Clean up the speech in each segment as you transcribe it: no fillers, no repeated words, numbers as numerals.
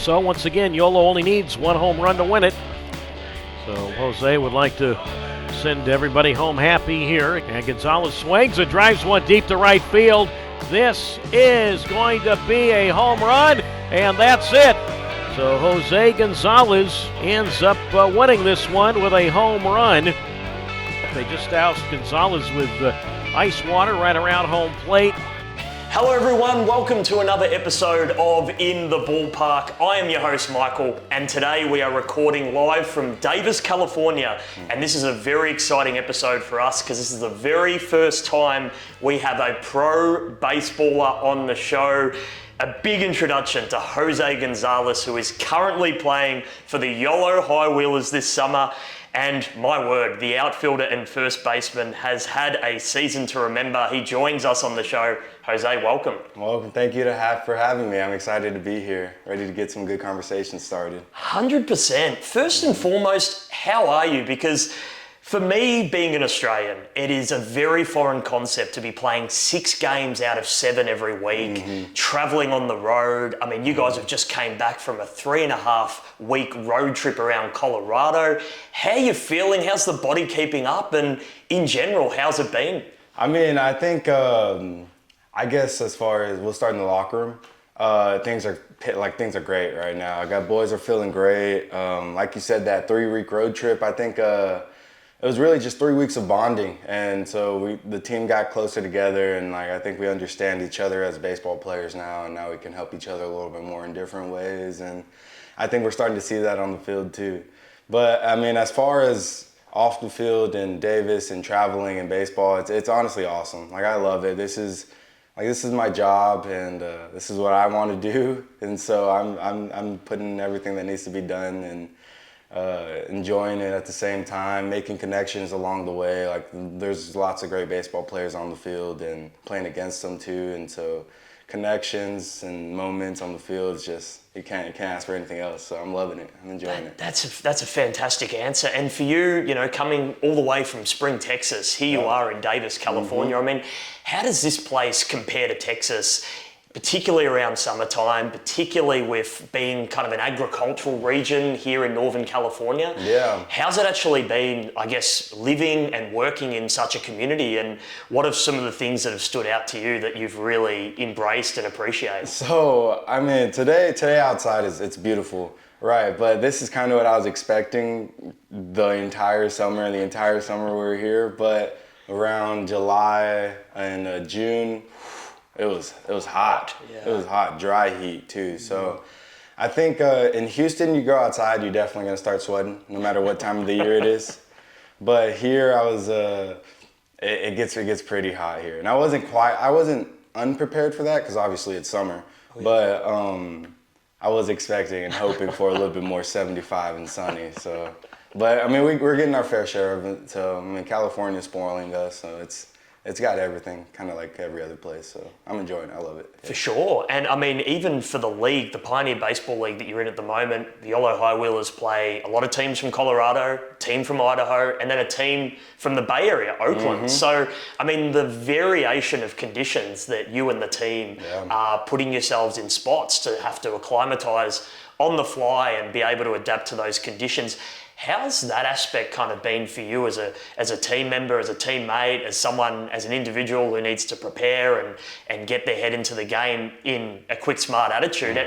so. Once again, Yolo only needs one home run to win it. So Jose would like to send everybody home happy here. And Gonzalez swings and drives one deep to right field. This is going to be a home run, and that's it. So Jose Gonzalez ends up winning this one with a home run. They just doused Gonzalez with ice water right around home plate. Hello everyone, welcome to another episode of In the Ballpark. I am your host Michael, and today we are recording live from Davis, California. And this is a very exciting episode for us because this is the very first time we have a pro baseballer on the show. A big introduction to Jose Gonzalez, who is currently playing for the Yolo High Wheelers this summer. And my word, the outfielder and first baseman has had a season to remember. He joins us on the show. Jose, welcome. Welcome. Thank you for having me. I'm excited to be here, ready to get some good conversations started. 100%. First and foremost, how are you? Because for me, being an Australian, it is a very foreign concept to be playing 6 games out of 7 every week, traveling on the road. I mean, you guys have just came back from a 3.5-week road trip around Colorado. How are you feeling? How's the body keeping up? And in general, how's it been? I mean, I think, I guess as far as we'll start in the locker room, things are great right now. I got boys are feeling great. Like you said, that 3-week road trip, I think, it was really just 3 weeks of bonding, and so the team got closer together, and I think we understand each other as baseball players now, and now we can help each other a little bit more in different ways, and I think we're starting to see that on the field too. But I mean, as far as off the field and Davis and traveling and baseball, it's honestly awesome. I love it. This is my job, and this is what I want to do, and so I'm putting everything that needs to be done and enjoying it at the same time, making connections along the way. There's lots of great baseball players on the field and playing against them too, and so connections and moments on the field is just, you can't ask for anything else. So I'm loving it. I'm enjoying it. That's a fantastic answer. And for you, coming all the way from Spring, Texas, here you are in Davis, California. I mean, how does this place compare to Texas, particularly around summertime, particularly with being kind of an agricultural region here in Northern California? Yeah. How's it actually been, I guess, living and working in such a community? And what are some of the things that have stood out to you that you've really embraced and appreciated? So, I mean, today outside it's beautiful, right? But this is kind of what I was expecting the entire summer. The entire summer we were here, but around July and June, it was hot. Yeah. It was hot, dry heat too. So I think in Houston, you go outside, you're definitely gonna start sweating, no matter what time of the year it is. But here, it gets pretty hot here, and I wasn't unprepared for that because obviously it's summer. But I was expecting and hoping for a little bit more 75 and sunny. So, but I mean, we're getting our fair share of it. So I mean, California's spoiling us, so it's got everything, kind of like every other place, so I'm enjoying it. I love it. For sure. And I mean, even for the league, the Pioneer Baseball League that you're in at the moment, the Yolo High Wheelers play a lot of teams from Colorado, a team from Idaho, and then a team from the Bay Area, Oakland. So, I mean, the variation of conditions that you and the team are putting yourselves in spots to have to acclimatise on the fly and be able to adapt to those conditions. How's that aspect kind of been for you as a team member, as a teammate, as someone, as an individual who needs to prepare and get their head into the game in a quick, smart attitude?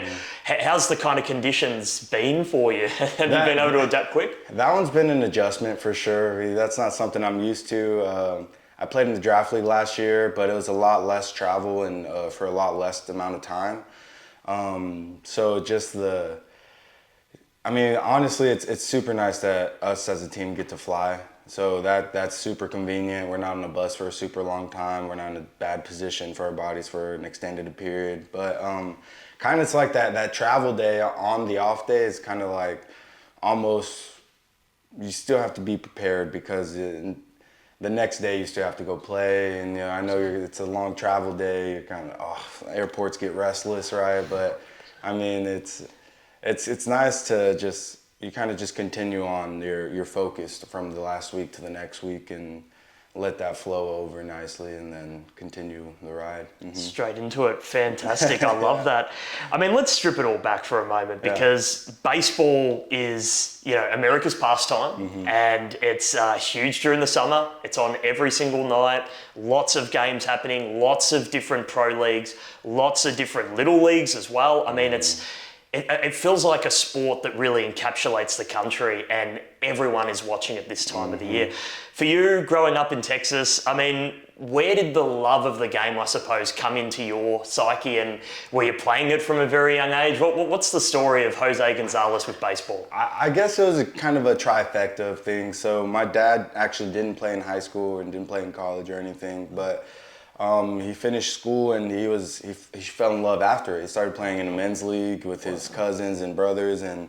How's the kind of conditions been for you? Have you been able to adapt quick? That one's been an adjustment for sure. That's not something I'm used to. I played in the draft league last year, but it was a lot less travel and for a lot less amount of time. So just I mean, honestly, it's super nice that us as a team get to fly. So that's super convenient. We're not on a bus for a super long time. We're not in a bad position for our bodies for an extended period. But kind of it's like that travel day on the off day is kind of like almost, you still have to be prepared because the next day you still have to go play. And I know it's a long travel day. You're kind of, airports get restless, right? But I mean, it's nice to you kind of just continue on your focus from the last week to the next week, and let that flow over nicely and then continue the ride. Straight into it. Fantastic. I love that. I mean, let's strip it all back for a moment because baseball is, America's pastime and it's huge during the summer. It's on every single night. Lots of games happening, lots of different pro leagues, lots of different little leagues as well. I mean, it feels like a sport that really encapsulates the country and everyone is watching it this time of the year. For you, growing up in Texas, I mean, where did the love of the game, I suppose, come into your psyche, and were you playing it from a very young age? What's the story of Jose Gonzalez with baseball? I guess it was kind of a trifecta of things. So my dad actually didn't play in high school and didn't play in college or anything, but he finished school and he fell in love after it. He started playing in a men's league with his cousins and brothers, and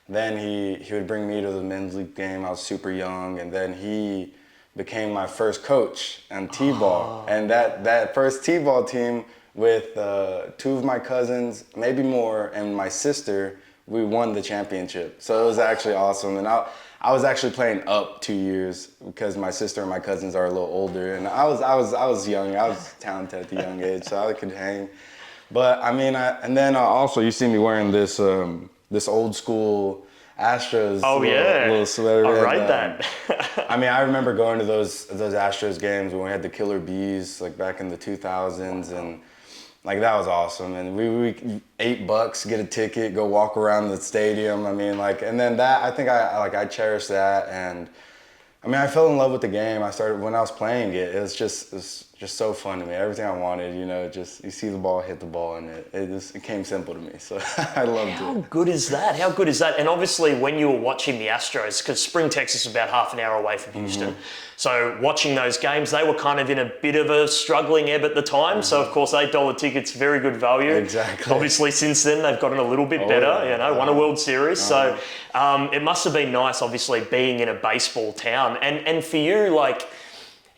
then he would bring me to the men's league game. I was super young, and then he became my first coach on T-ball. And that first T-ball team with two of my cousins, maybe more, and my sister, we won the championship. So it was actually awesome. And I was actually playing up 2 years because my sister and my cousins are a little older, and I was young. I was talented at the young age, so I could hang. But I mean, and then also you see me wearing this old school Astros little sweater. I ride that. I mean, I remember going to those Astros games when we had the Killer Bees, like back in the 2000s, and like that was awesome. And we $8, get a ticket, go walk around the stadium. I mean, like, and then that, I think I cherished that. And I mean, I fell in love with the game. I started when I was playing it. It was just so fun to me. Everything I wanted, just you see the ball, hit the ball, and it came simple to me. So I loved it. How good is that? How good is that? And obviously, when you were watching the Astros, because Spring, Texas is about half an hour away from Houston, so watching those games, they were kind of in a bit of a struggling ebb at the time. So of course, $8 tickets, very good value. Exactly. Obviously, since then they've gotten a little bit better. Won a World Series. So it must have been nice, obviously, being in a baseball town. And for you, like,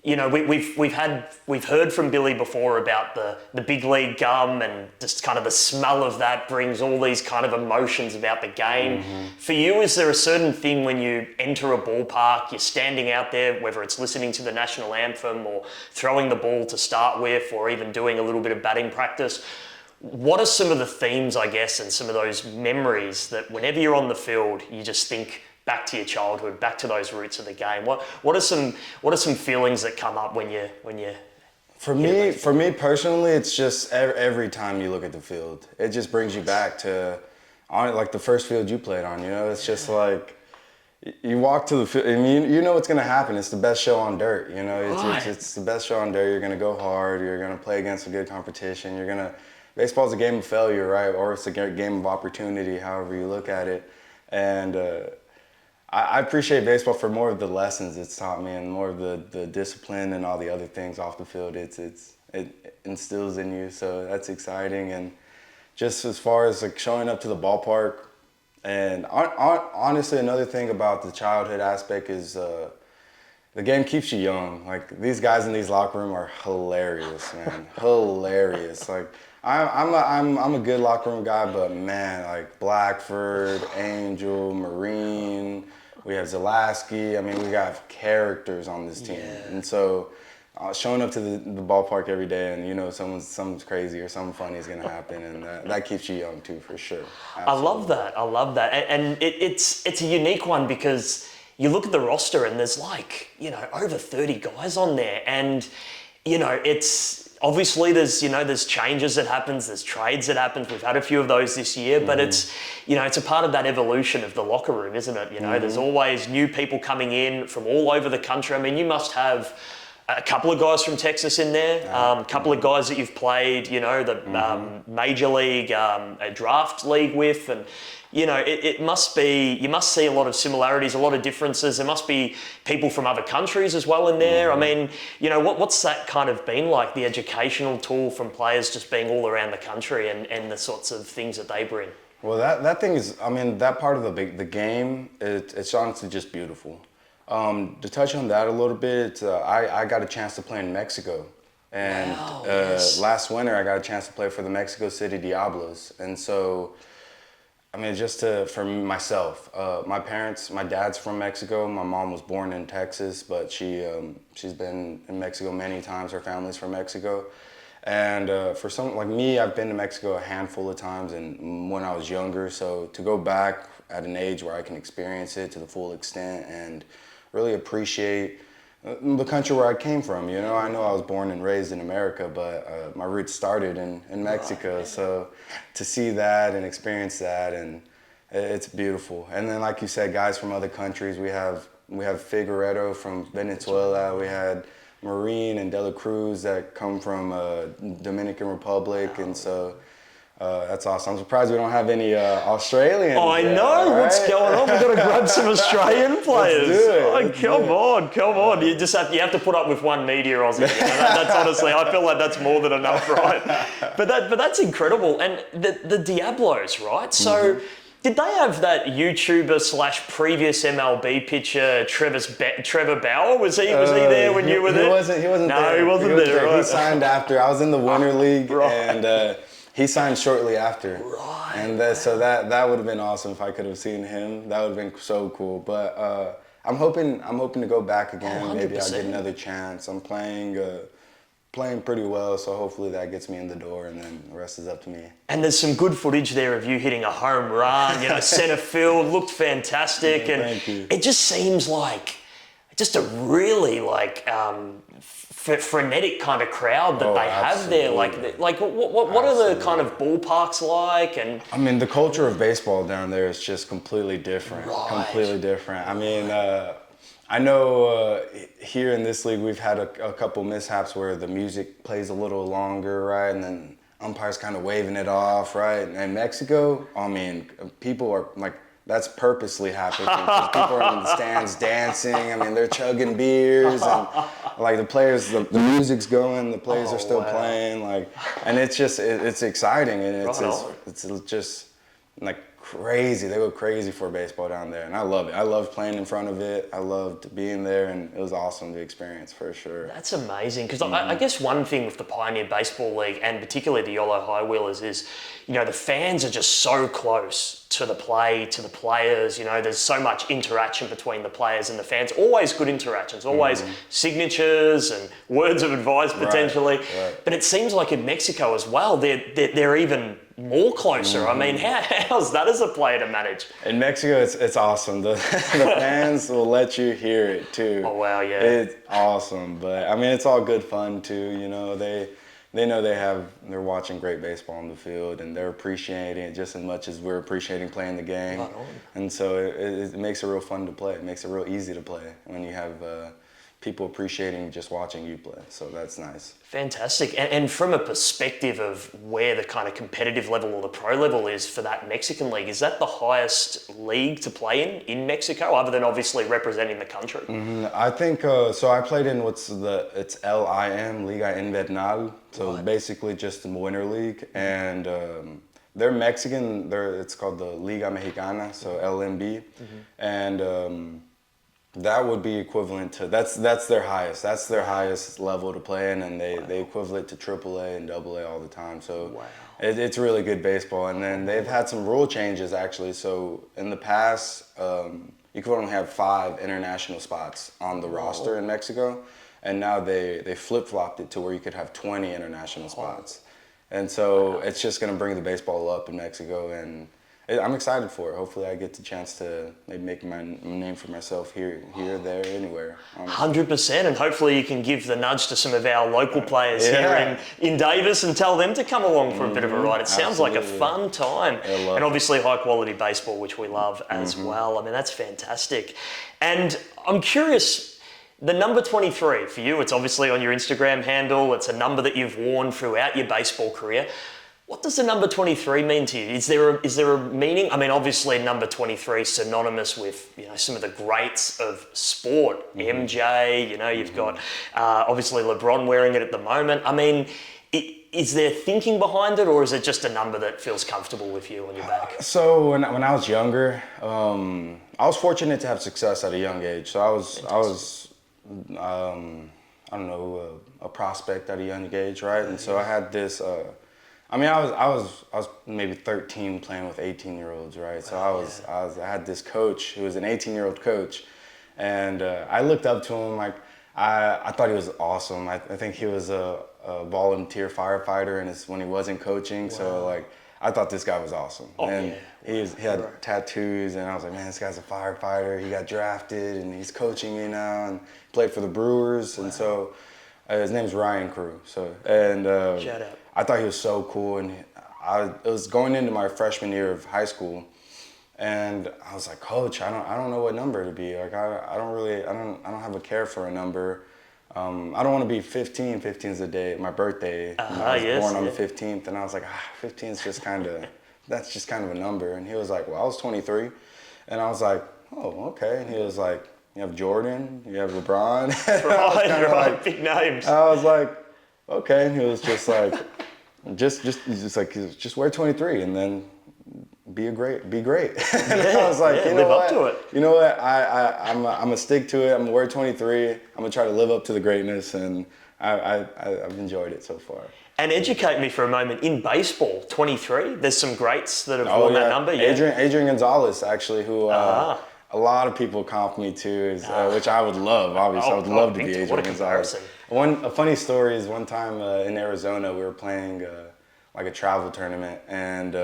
we've heard from Billy before about the big league gum and just kind of the smell of that brings all these kind of emotions about the game. For you, is there a certain thing when you enter a ballpark, you're standing out there, whether it's listening to the national anthem or throwing the ball to start with, or even doing a little bit of batting practice? What are some of the themes, I guess, and some of those memories that whenever you're on the field, you just think back to your childhood, back to those roots of the game? What are some feelings that come up when you? For me personally, it's just every time you look at the field, it just brings you back to like the first field you played on. It's just like you walk to the field. I mean, you know what's gonna happen. It's the best show on dirt. It's the best show on dirt. You're gonna go hard. You're gonna play against a good competition. Baseball's a game of failure, right? Or it's a game of opportunity, however you look at it. And I appreciate baseball for more of the lessons it's taught me and more of the discipline and all the other things off the field it instills in you. So that's exciting. And just as far as like showing up to the ballpark, and honestly, another thing about the childhood aspect is the game keeps you young. Like these guys in these locker room are hilarious, man. Hilarious. Like I'm a good locker room guy, but man, like Blackford, Angel, Marine, we have Zalaski. I mean, we got characters on this team. And so showing up to the ballpark every day and, something's crazy or something funny is going to happen. And that keeps you young too, for sure. Absolutely. I love that. And it's a unique one because you look at the roster and there's over 30 guys on there. And, it's obviously there's changes that happens, there's trades that happens. We've had a few of those this year, but it's a part of that evolution of the locker room, isn't it? There's always new people coming in from all over the country. I mean, you must have a couple of guys from Texas in there, a couple of guys that you've played, the major league, a draft league with, and it must be, you must see a lot of similarities, a lot of differences. There must be people from other countries as well in there. I mean, what's that kind of been like, the educational tool from players just being all around the country and the sorts of things that they bring? Well, that thing is, I mean, that part of the game, it's honestly just beautiful. To touch on that a little bit, I got a chance to play in Mexico. And last winter, I got a chance to play for the Mexico City Diablos. And so I mean, for myself, my dad's from Mexico. My mom was born in Texas, but she's been in Mexico many times. Her family's from Mexico. And for someone like me, I've been to Mexico a handful of times and when I was younger. So to go back at an age where I can experience it to the full extent and really appreciate the country where I came from. You know, I know I was born and raised in America, but my roots started in Mexico. So to see that and experience that, and it's beautiful. And then, like you said, guys from other countries, we have Figueredo from Venezuela. We had Marine and De La Cruz that come from Dominican Republic, and so that's awesome. I'm surprised we don't have any Australians. I know, right? what's going on? We've got to grab some Australian players. Let's do it. Oh, come on. You have to put up with one media Aussie. You know? That's honestly, I feel like that's more than enough, right? But that's incredible. And the Diablos, right? So. Did they have that YouTuber / previous MLB pitcher Trevor Bauer? Was he there when you were there? He wasn't there. No, he wasn't there. Right? He signed after. I was in the Winter League, and he signed shortly after. Right. And so that would have been awesome if I could have seen him. That would have been so cool. But I'm hoping to go back again. Maybe I'll get another chance. I'm playing pretty well, so hopefully that gets me in the door, and then the rest is up to me. And there's some good footage there of you hitting a home run, center field, looked fantastic, and thank you. It just seems like just a really frenetic kind of crowd that they have there. Like what are the kind of ballparks like? And I mean, the culture of baseball down there is just completely different. Right. Completely different. I mean, I know here in this league we've had a couple mishaps where the music plays a little longer, right? And then umpires kind of waving it off, right? And in Mexico, I mean, people are like, that's purposely happening because people are in the stands dancing. I mean, they're chugging beers and like the players, the music's going, the players are still playing, like, and it's just it's exciting and it's just like crazy. They go crazy for baseball down there, and I love it. I love playing in front of it. I loved being there, and it was awesome to experience for sure. That's amazing, because I guess one thing with the Pioneer Baseball League, and particularly the Yolo High Wheelers, is the fans are just so close to the play, to the players. There's so much interaction between the players and the fans. Always good interactions, always signatures and words of advice potentially. Right. But it seems like in Mexico as well, they're even more closer. I mean, how's that as a player to manage? In Mexico, it's awesome. The fans will let you hear it too. Oh wow, yeah. It's awesome, but I mean, it's all good fun too. They know they're watching great baseball on the field, and they're appreciating it just as much as we're appreciating playing the game. Right on. And so it makes it real fun to play. It makes it real easy to play when you have people appreciating just watching you play. So that's nice. Fantastic. And from a perspective of where the kind of competitive level or the pro level is for that Mexican league, is that the highest league to play in Mexico, other than obviously representing the country? I think, so I played in it's LIM, Liga Invernal, so basically just the Winter League, and they're Mexican, it's called the Liga Mexicana, so LMB, and that would be equivalent to, that's their highest level to play in, and they equivalent to AAA and AA all the time, so it's really good baseball. And then they've had some rule changes actually, so in the past, you could only have 5 international spots on the roster in Mexico, and now they flip-flopped it to where you could have 20 international spots. And so it's just going to bring the baseball up in Mexico, and I'm excited for it. Hopefully I get the chance to maybe make my name for myself here, there, anywhere. Honestly. 100%, and hopefully you can give the nudge to some of our local players here in Davis and tell them to come along for a bit of a ride. It sounds like a fun time. And obviously high quality baseball, which we love as well. I mean, that's fantastic. And I'm curious, the number 23 for you, it's obviously on your Instagram handle. It's a number that you've worn throughout your baseball career. What does the number 23 mean to you? Is there a meaning? I mean, obviously number 23 is synonymous with some of the greats of sport. MJ, you've got obviously LeBron wearing it at the moment. I mean, is there thinking behind it, or is it just a number that feels comfortable with you on your back? So when I was younger, I was fortunate to have success at a young age. So I was a prospect at a young age, right? And so I had this I mean, I was maybe 13 playing with 18-year-olds, right? So I had this coach who was an 18-year-old coach, and I looked up to him. Like, I thought he was awesome. I think he was a volunteer firefighter, and it's when he wasn't coaching. So like, I thought this guy was awesome. And he had tattoos, and I was like, man, this guy's a firefighter. He got drafted, and he's coaching me now, and played for the Brewers, and so. His name's Ryan Crew. Shout out. I thought he was so cool, and it was going into my freshman year of high school, and I was like, Coach, I don't know what number to be. Like I don't have a care for a number. I don't want to be 15. 15 is the day my birthday. I was born on the 15th, and I was like, 15 is just that's just kind of a number. And he was like, well, I was 23, and I was like, oh, okay. And he was like, you have Jordan, you have LeBron. Right, big names. I was like, okay. And he was just like, just wear 23 and then be great. And I was like, live up to it. You know what? I'm gonna stick to it. I'm gonna wear 23. I'm gonna try to live up to the greatness, and I've enjoyed it so far. And educate me for a moment, in baseball, 23, there's some greats that have worn that number. Yeah. Adrian Gonzalez, actually, who a lot of people comp me to, which I would love, obviously. I would love to be Adrian Gonzalez. A funny story is one time in Arizona, we were playing like a travel tournament, and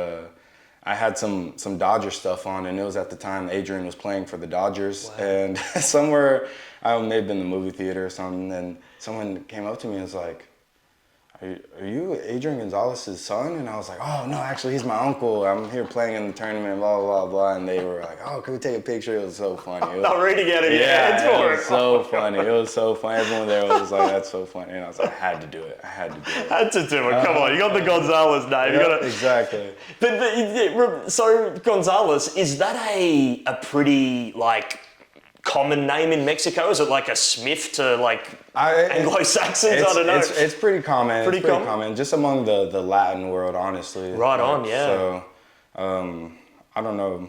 I had some Dodger stuff on, and it was at the time Adrian was playing for the Dodgers. Wow. And somewhere, I may have been in the movie theater or something, and someone came up to me and was like, are you Adrian Gonzalez's son? And I was like, oh, no, actually, he's my uncle. I'm here playing in the tournament, blah, blah, blah. And they were like, oh, can we take a picture? It was so funny. Not reading out of your hands it for was so funny. It was so funny. Everyone there was like, that's so funny. And I was like, I had to do it. Had to do it. Come on, you got the Gonzalez name. Exactly. So Gonzalez, is that a pretty common name in Mexico? Is it like a Smith to Anglo-Saxons? I don't know. It's pretty common. Pretty common. Just among the Latin world, honestly. Right on, yeah. So, I don't know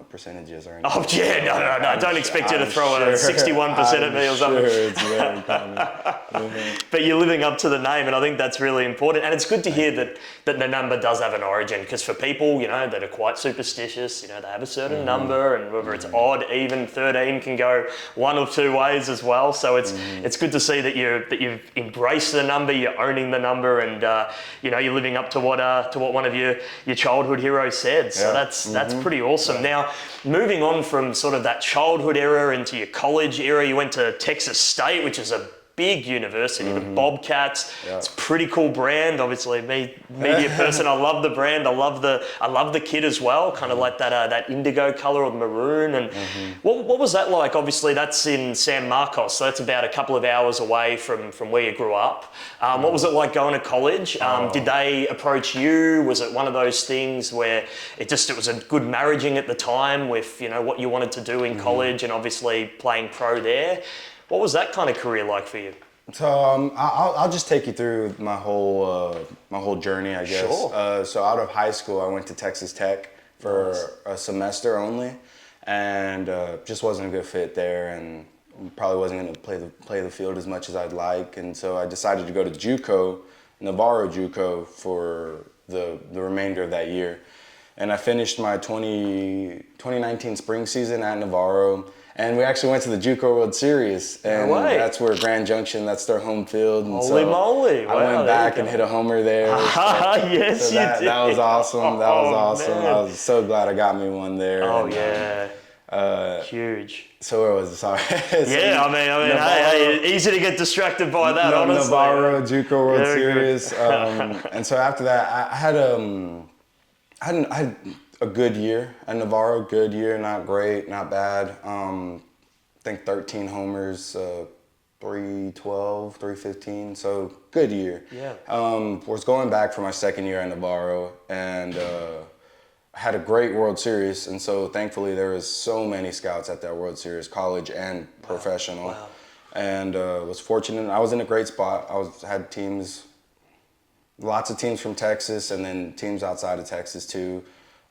percentages or anything. Oh yeah, no. Don't expect you to throw a 61% at me or something. Sure, it's very common. But you're living up to the name, and I think that's really important. And it's good to hear that the number does have an origin, because for people, that are quite superstitious, they have a certain number, and whether it's odd, even, 13 can go one or two ways as well. So it's good to see that you've embraced the number, you're owning the number, and you're living up to what one of your childhood heroes said. So that's pretty awesome. Now, moving on from sort of that childhood era into your college era, you went to Texas State, which is a big university, the Bobcats. Yeah. It's a pretty cool brand. Obviously, media person, I love the brand. I love the kit as well, kind of like that indigo color or maroon. And what was that like? Obviously, that's in San Marcos, so that's about a couple of hours away from where you grew up. What was it like going to college? Did they approach you? Was it one of those things where it was a good marriaging at the time with what you wanted to do in college, and obviously playing pro there? What was that kind of career like for you? So I'll just take you through my whole journey, I guess. Sure. So out of high school, I went to Texas Tech for a semester only, and just wasn't a good fit there, and probably wasn't going to play the field as much as I'd like. And so I decided to go to JUCO, Navarro JUCO, for the remainder of that year. And I finished my 2019 spring season at Navarro. And we actually went to the JUCO World Series, and that's where Grand Junction, that's their home field. And Holy moly! Wow, I went back and hit a homer there. Yes, you did. That was awesome. That was awesome. Man. I was so glad I got me one there. Oh, yeah. Huge. So where was it? Sorry. Yeah, I mean, hey, easy to get distracted by that, honestly. Navarro JUCO World Series. And so after that, I had a good year at Navarro, good year, not great, not bad. I think 13 homers, 312, 315, so good year. Yeah. Was going back for my second year at Navarro, and I had a great World Series, and so thankfully there was so many scouts at that World Series, college and professional. Wow. And was fortunate. I was in a great spot. Had teams, lots of teams from Texas, and then teams outside of Texas too.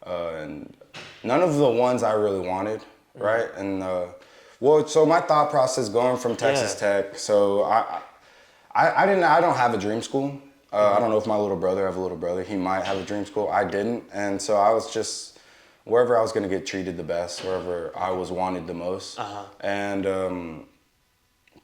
And none of the ones I really wanted, right? And so my thought process going from Texas Tech, so I don't have a dream school. I don't know if my little brother, I have a little brother, he might have a dream school. I didn't. And so I was just wherever I was going to get treated the best, wherever I was wanted the most. And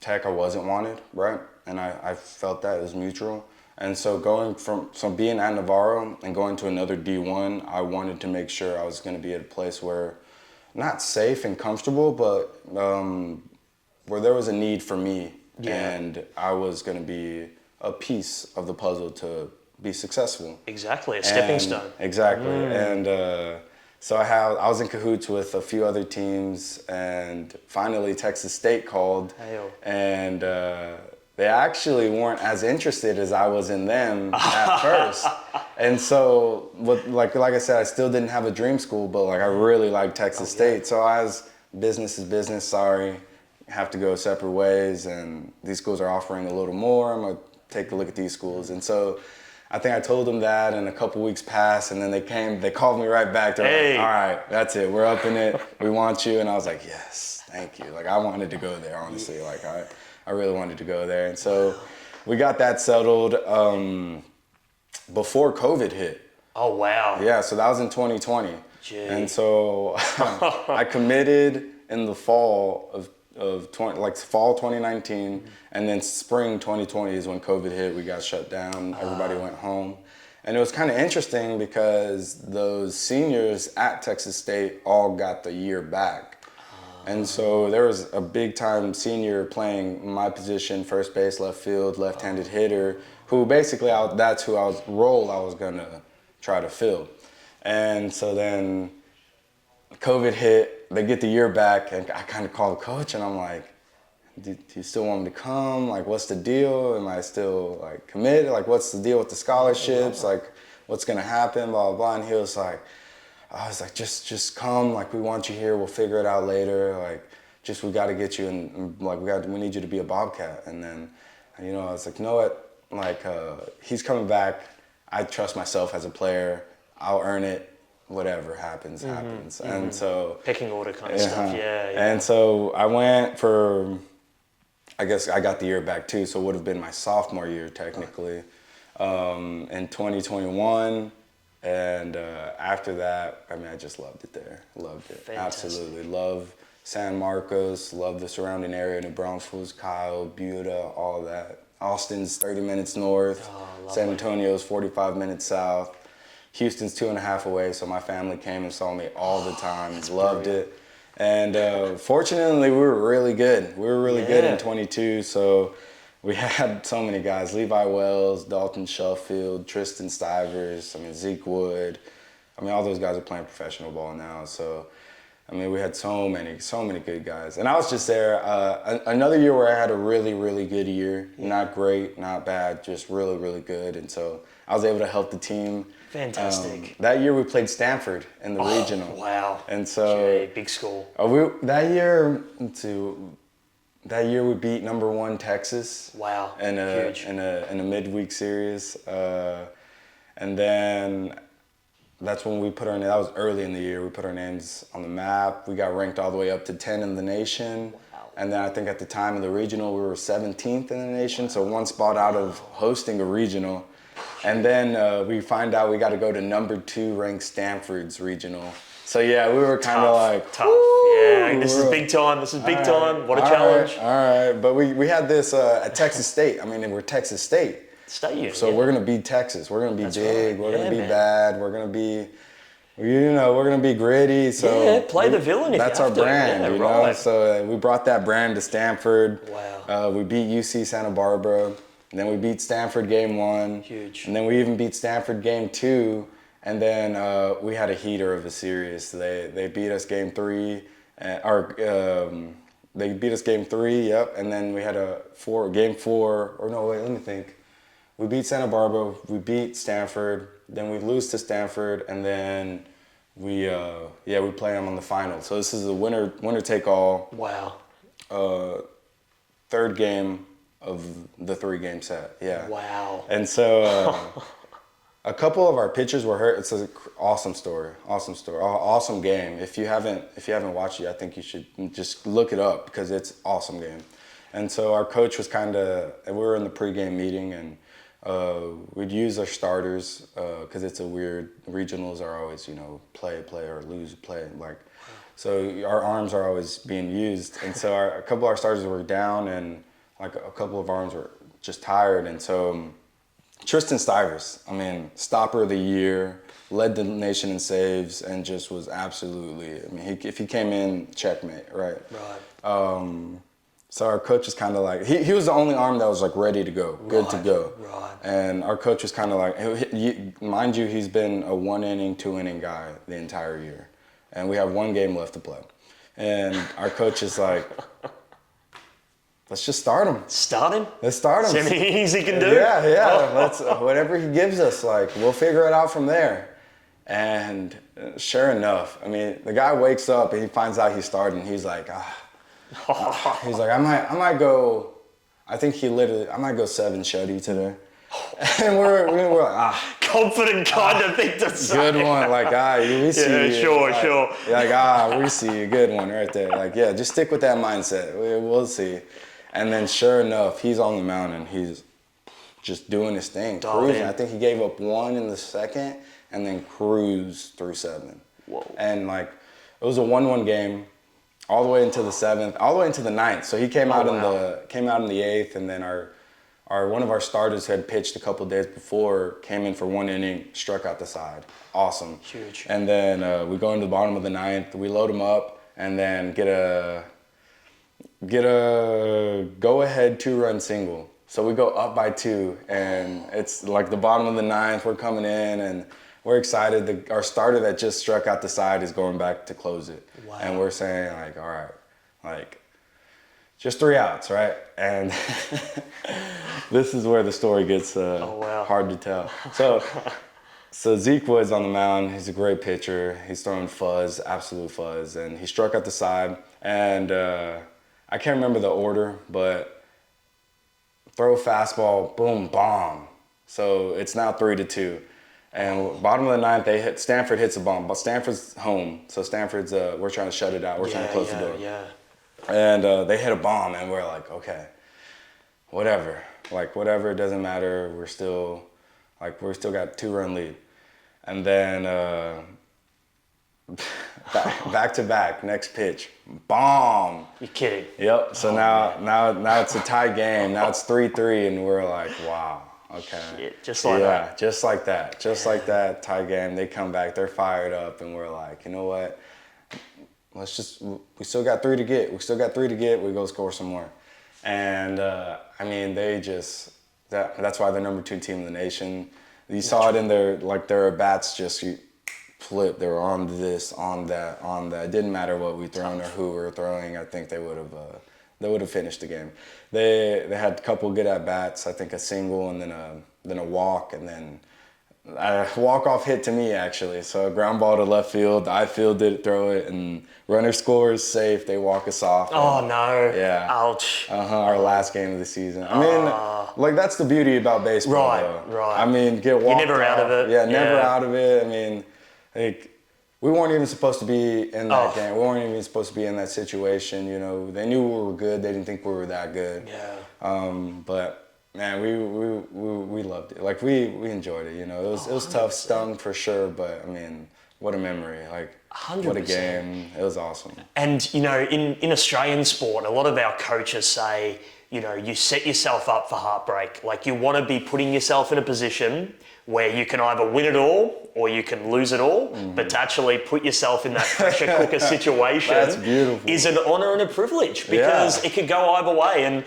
Tech, I wasn't wanted, right? And I felt that it was mutual. And so going from being at Navarro and going to another D1, I wanted to make sure I was going to be at a place where, not safe and comfortable, but where there was a need for me. And I was going to be a piece of the puzzle to be successful. Exactly, a stepping stone. Exactly. And so I was in cahoots with a few other teams, and finally Texas State called. And they actually weren't as interested as I was in them at first. And so, like I said, I still didn't have a dream school, but like I really liked Texas State. So business is business, sorry, have to go separate ways, and these schools are offering a little more. I'm gonna take a look at these schools. And so I think I told them that, and a couple weeks passed, and then they called me right back. They're like, all right, that's it, we're up in it, we want you. And I was like, yes, thank you. Like I wanted to go there, honestly. Like I really wanted to go there. And so we got that settled before COVID hit. Oh, wow. Yeah, so that was in 2020. Gee. And so I committed in the fall of fall 2019, and then spring 2020 is when COVID hit. We got shut down, everybody went home. And it was kind of interesting because those seniors at Texas State all got the year back. And so there was a big-time senior playing my position, first base, left field, left-handed hitter, who basically that's who role I was gonna try to fill. And so then COVID hit, they get the year back, and I kind of called the coach, and I'm like, do you still want me to come? Like, what's the deal? Am I still like committed? Like, what's the deal with the scholarships? Like, what's gonna happen? Blah, blah, blah. And he was like, I was like, just come, like we want you here, we'll figure it out later, like we gotta get you and like we need you to be a Bobcat. And then, I was like, you know what, like he's coming back, I trust myself as a player, I'll earn it, whatever happens. And so pecking order kind of stuff. Yeah. And so I went for, I guess I got the year back too, so it would have been my sophomore year technically, in 2021. And after that, I just loved it there. Loved it. Fantastic. Absolutely. Love San Marcos, love the surrounding area, New Braunfels, Kyle, Buda, all that. Austin's 30 minutes north. San Antonio's 45 minutes south. Houston's 2.5 away, so my family came and saw me all the time. Loved it. And fortunately, we were really good. We were really good in 22, so we had so many guys: Levi Wells, Dalton Sheffield, Tristan Stivers, Zeke Wood. All those guys are playing professional ball now. So, we had so many good guys. And I was just there. Another year where I had a really, really good year. Not great, not bad, just really, really good. And so I was able to help the team. Fantastic. That year we played Stanford in the regional. Wow. And so big school. That year we beat number 1 Texas. Wow. Huge. In a midweek series. And then that's when we put that was early in the year, we put our names on the map. We got ranked all the way up to 10 in the nation. Wow. And then I think at the time of the regional, we were 17th in the nation, so one spot out of hosting a regional. And then we find out we got to go to number 2 ranked Stanford's regional. So yeah, we were kind of like tough. Yeah, this is big time. What a challenge. All right, but we had this at Texas State. We're Texas State. So we're gonna beat Texas. We're gonna be big. Right. We're gonna be bad. We're gonna be, we're gonna be gritty. So play the villain. That's our brand, Yeah, you know. right. So we brought that brand to Stanford. Wow. We beat UC Santa Barbara. And then we beat Stanford game 1. Huge. And then we even beat Stanford game 2. And then we had a heater of a series. They beat us game 3. They beat us game 3. Yep. And then we had game 4. Or no, wait. Let me think. We beat Santa Barbara. We beat Stanford. Then we lose to Stanford, and then we play them on the final. So this is a winner take all. Wow. Third game of the 3-game set. Yeah. Wow. And so a couple of our pitchers were hurt. It's an awesome story. Awesome game. If you haven't watched it, I think you should just look it up because it's an awesome game. And so our coach was we were in the pregame meeting, and We'd use our starters because it's a weird. Regionals are always, play or lose, play. So our arms are always being used, and so a couple of our starters were down, and a couple of arms were just tired, and so Tristan Stivers, stopper of the year, led the nation in saves, and just was absolutely. If he came in, checkmate, right? Right. So our coach was kind of like, he was the only arm that was ready to go, good to go. Right. And our coach was kind of like, mind you, he's been a 1 inning, 2 inning guy the entire year. And we have 1 game left to play. And our coach is like, let's just start him. Start him? Let's start him. See anything he can do? Yeah. Let's whatever he gives us, we'll figure it out from there. And sure enough, the guy wakes up and he finds out he's starting. He's like, he's like, I might go. I think I might go 7 shutty today. And we're like, confident kind of thing to say. Good one, we see you. Sure. You're like, we see you, good one right there. Just stick with that mindset. We'll see. And then sure enough, he's on the mound and he's just doing his thing, cruising. I think he gave up 1 in the second and then cruised through 7. Whoa. And it was a 1-1 game. All the way into the 7th, all the way into the 9th. So he came out in the 8th, and then our one of our starters had pitched a couple days before, came in for 1 inning, struck out the side. Awesome. Huge. And then we go into the bottom of the 9th, we load him up, and then get a go-ahead 2-run single. So we go up by 2, and it's the bottom of the 9th. We're coming in, and we're excited. Our starter that just struck out the side is going back to close it. Wow. And we're saying, all right, just 3 outs, right? And this is where the story gets hard to tell. So Zeke Woods on the mound. He's a great pitcher. He's throwing fuzz, absolute fuzz. And he struck out the side. And I can't remember the order, but throw fastball, boom, bomb. So it's now 3-2. And bottom of the 9th, Stanford hits a bomb, but Stanford's home, so Stanford's we're trying to shut it out. We're trying to close the door. Yeah. And they hit a bomb, and we're like, okay, whatever. Whatever, it doesn't matter. We're still got 2-run lead, and then back to back, next pitch, bomb. You're kidding. Yep. So now it's a tie game. Now it's 3-3, and we're like, wow. Okay. Shit, just like that. Just like that. Just like that, tie game. They come back, they're fired up, and we're like, you know what? We still got 3 to get. We go score some more. And, they just, that's why they're number 2 team in the nation. You saw it in their bats just flip. They were on this, on that, on that. It didn't matter what we thrown or who we were throwing. I think they would have finished the game. They had a couple good at bats. I think a single and then a walk and then a walk-off hit to me actually. So a ground ball to left field. I fielded it, throw it, and runner scores, safe. They walk us off. Oh no! Yeah. Ouch. Our last game of the season. That's the beauty about baseball. Right. Get walked. You're never out of it. Yeah, never out of it. We weren't even supposed to be in that game. We weren't even supposed to be in that situation. They knew we were good. They didn't think we were that good. Yeah. But man, we loved it. We enjoyed it. It was tough, stung for sure. But what a memory. 100%. What a game. It was awesome. And in Australian sport, a lot of our coaches say, you set yourself up for heartbreak. You want to be putting yourself in a position where you can either win it all or you can lose it all, but to actually put yourself in that pressure cooker situation That's beautiful. Is an honour and a privilege because it could go either way. And,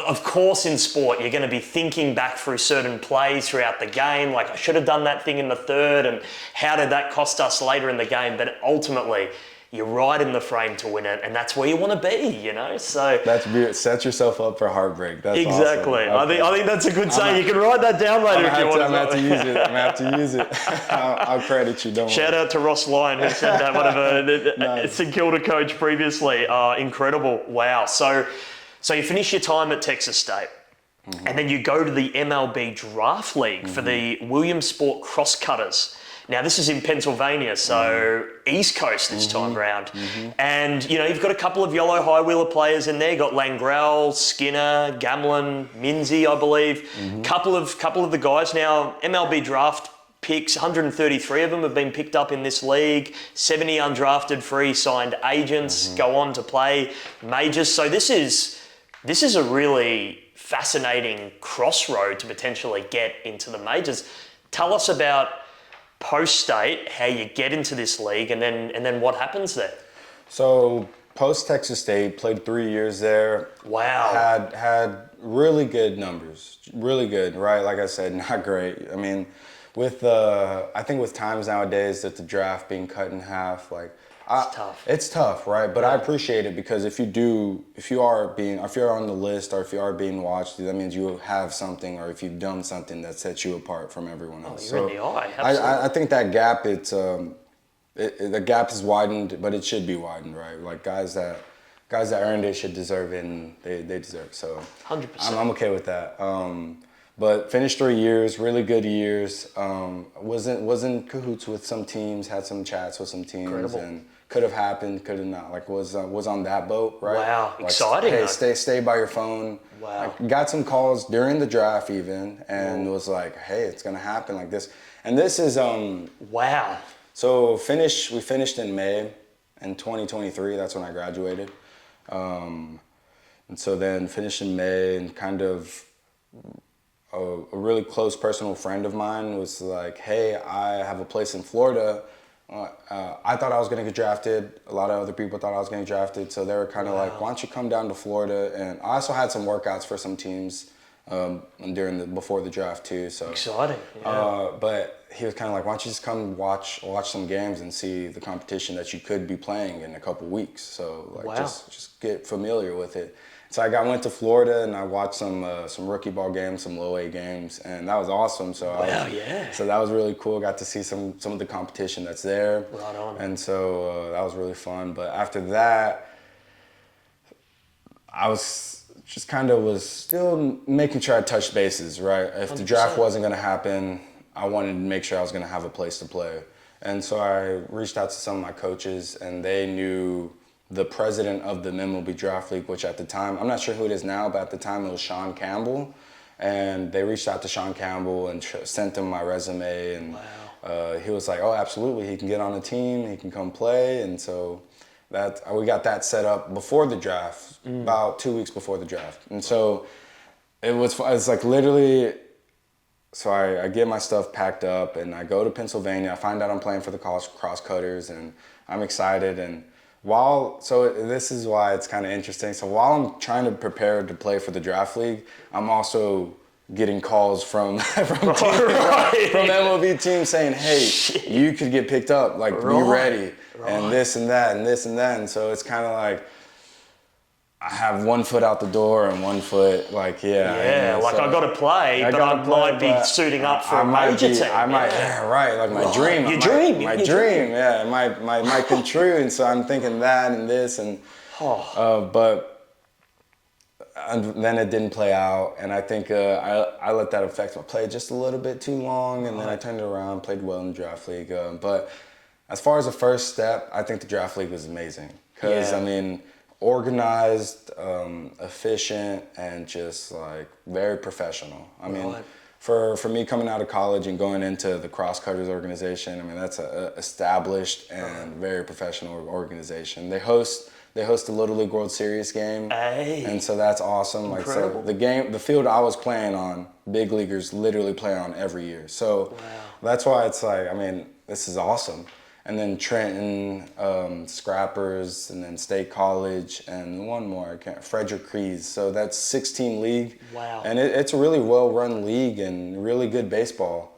of course in sport, you're going to be thinking back through certain plays throughout the game, I should have done that thing in the third and how did that cost us later in the game? But ultimately, you're right in the frame to win it, and that's where you want to be, So that's beautiful. Set yourself up for heartbreak. That's exactly. Awesome. Okay. I think that's a good saying. You can write that down later if you want. I'm gonna have to use it. I'll credit you. Don't Shout out to Ross Lyon who said that. Whatever. St Kilda coach previously. Incredible. Wow. So you finish your time at Texas State. And then you go to the MLB Draft League for the Williamsport Crosscutters. Now, this is in Pennsylvania, so East Coast this time round. And, you know, you've got a couple of yellow high wheeler players in there. You've got Langrell, Skinner, Gamlin, Minzy, I believe. Couple of the guys now, MLB Draft picks, 133 of them have been picked up in this league. 70 undrafted free signed agents go on to play majors. So this is a really fascinating crossroad to potentially get into the majors. Tell us about post-state, how you get into this league, and then what happens there. So post-Texas State, played 3 years there. Wow. Had really good numbers, really good, right? Like I said, not great. I mean, I think with times nowadays that the draft being cut in half, like, It's tough. It's tough, right? But I appreciate it because if you're on the list or if you are being watched, that means you have something, or if you've done something that sets you apart from everyone else. You're in the eye, absolutely. I think that gap, the gap is widened, but it should be widened, right? Like guys that earned it should deserve it, and they deserve it. So 100%. I'm okay with that. But finished 3 years, really good years. Was in cahoots with some teams, had some chats with some teams. Incredible. And could have happened, could have not. Like was on that boat, right? Wow, like, exciting. Hey, stay by your phone. Wow. Like, got some calls during the draft even, and was like, hey, it's gonna happen like this. And this is Wow. So we finished in May in 2023. That's when I graduated. And so then finished in May, and kind of a really close personal friend of mine was like, hey, I have a place in Florida. I thought I was going to get drafted. A lot of other people thought I was going to get drafted. So they were kind of like, why don't you come down to Florida? And I also had some workouts for some teams before the draft too. So Exciting. Yeah. but he was kind of like, why don't you just come watch some games and see the competition that you could be playing in a couple weeks. So like just get familiar with it. So I went to Florida and I watched some rookie ball games, some low A games, and that was awesome. So so that was really cool. Got to see some of the competition that's there. Right on. And so that was really fun. But after that, I was still making sure I touched bases, right? If the draft 100%. wasn't going to happen, I wanted to make sure I was going to have a place to play. And so I reached out to some of my coaches, and they knew the president of the MLB Draft League, which at the time, I'm not sure who it is now, but at the time it was Sean Campbell. And they reached out to Sean Campbell and sent him my resume. And he was like, oh, absolutely, he can get on a team, he can come play. And so we got that set up before the draft, about 2 weeks before the draft. And so it's like literally, so I get my stuff packed up and I go to Pennsylvania. I find out I'm playing for the Crosscutters, and I'm excited. And this is why it's kind of interesting. So while I'm trying to prepare to play for the draft league, I'm also getting calls from MLB teams saying, hey, you could get picked up, like be ready, and this and that and this and that. And so it's kind of like I have 1 foot out the door and 1 foot like I got to play, but I might be suiting up for a major team. I might, like my dream. Your dream. My dream, yeah, might come true. And so I'm thinking that and this and, and then it didn't play out. And I think I let that affect my play just a little bit too long. And then I turned it around, played well in the draft league. But as far as the first step, I think the draft league was amazing. Because, I mean, organized, efficient, and just like very professional. I mean, for me coming out of college and going into the Crosscutters organization, I mean that's a established and very professional organization. They host the Little League World Series game, and so that's awesome. Incredible. Like so the field I was playing on, big leaguers literally play on every year. So that's why it's like, I mean, this is awesome. And then Trenton, Scrappers, and then State College, and one more, Frederick Crees. So that's 16 league. Wow. And it's a really well-run league and really good baseball.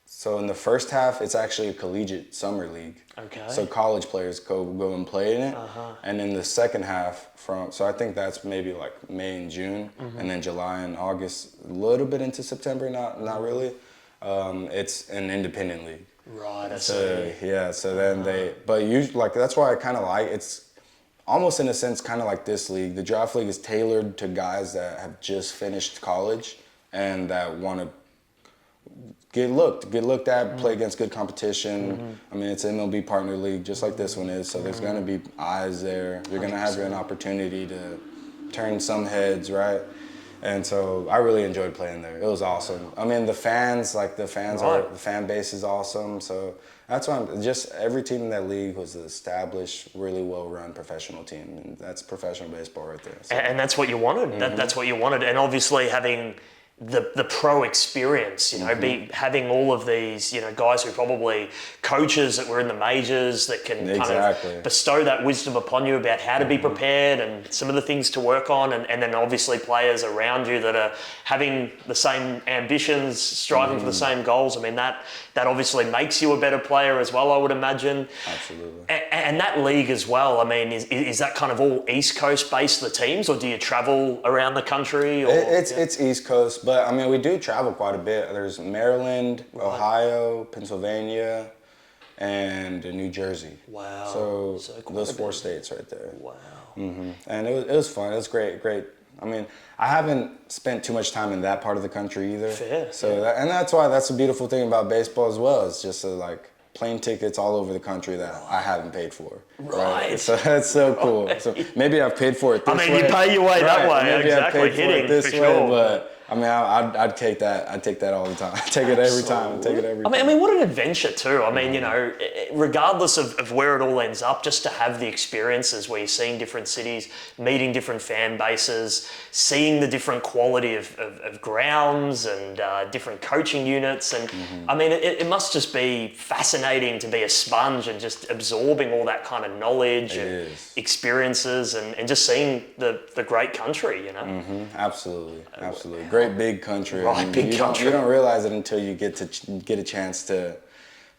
So in the first half, it's actually a collegiate summer league. Okay. So college players go and play in it. And in the second half, so I think that's maybe like May and June, and then July and August, a little bit into September, not really. It's an independent league. Right, I So see. yeah, so then that's why I kind of like, it's almost in a sense kind of like this league. The draft league is tailored to guys that have just finished college and that want to get looked at, play against good competition. I mean, it's an MLB partner league, just like this one is. So there's going to be eyes there. You're going to have an opportunity to turn some heads, right? And so I really enjoyed playing there. It was awesome. I mean, the fan base is awesome. So that's why every team in that league was an established, really well-run professional team. And that's professional baseball right there. So. And that's what you wanted. That's what you wanted. And obviously having the pro experience, having all of these, guys who probably coaches that were in the majors that can kind of bestow that wisdom upon you about how to be prepared and some of the things to work on, and then obviously players around you that are having the same ambitions, striving for the same goals. I mean, that obviously makes you a better player as well, I would imagine. Absolutely. And that league as well, I mean, is that kind of all East Coast based, the teams, or do you travel around the country? Or, it's East Coast. But I mean, we do travel quite a bit. There's Maryland, Ohio, Pennsylvania, and New Jersey. Wow. So those 4 states right there. Wow. And it was fun. It was great. I mean, I haven't spent too much time in that part of the country either. Fair. So that's why that's the beautiful thing about baseball as well. It's just like plane tickets all over the country that I haven't paid for. Right. So that's so cool. So maybe I've paid for it this way. I mean, you pay your way that way. Maybe exactly. I've paid for it this for way, sure. but I mean, I'd take that. I'd take that all the time. I take it every time. I mean, what an adventure too. I mean, regardless of where it all ends up, just to have the experiences where you're seeing different cities, meeting different fan bases, seeing the different quality of grounds and different coaching units. And I mean, it must just be fascinating to be a sponge and just absorbing all that kind of knowledge and experiences and just seeing the great country, Absolutely. Great big country. Right, I mean, big country. You don't realize it until you get a chance to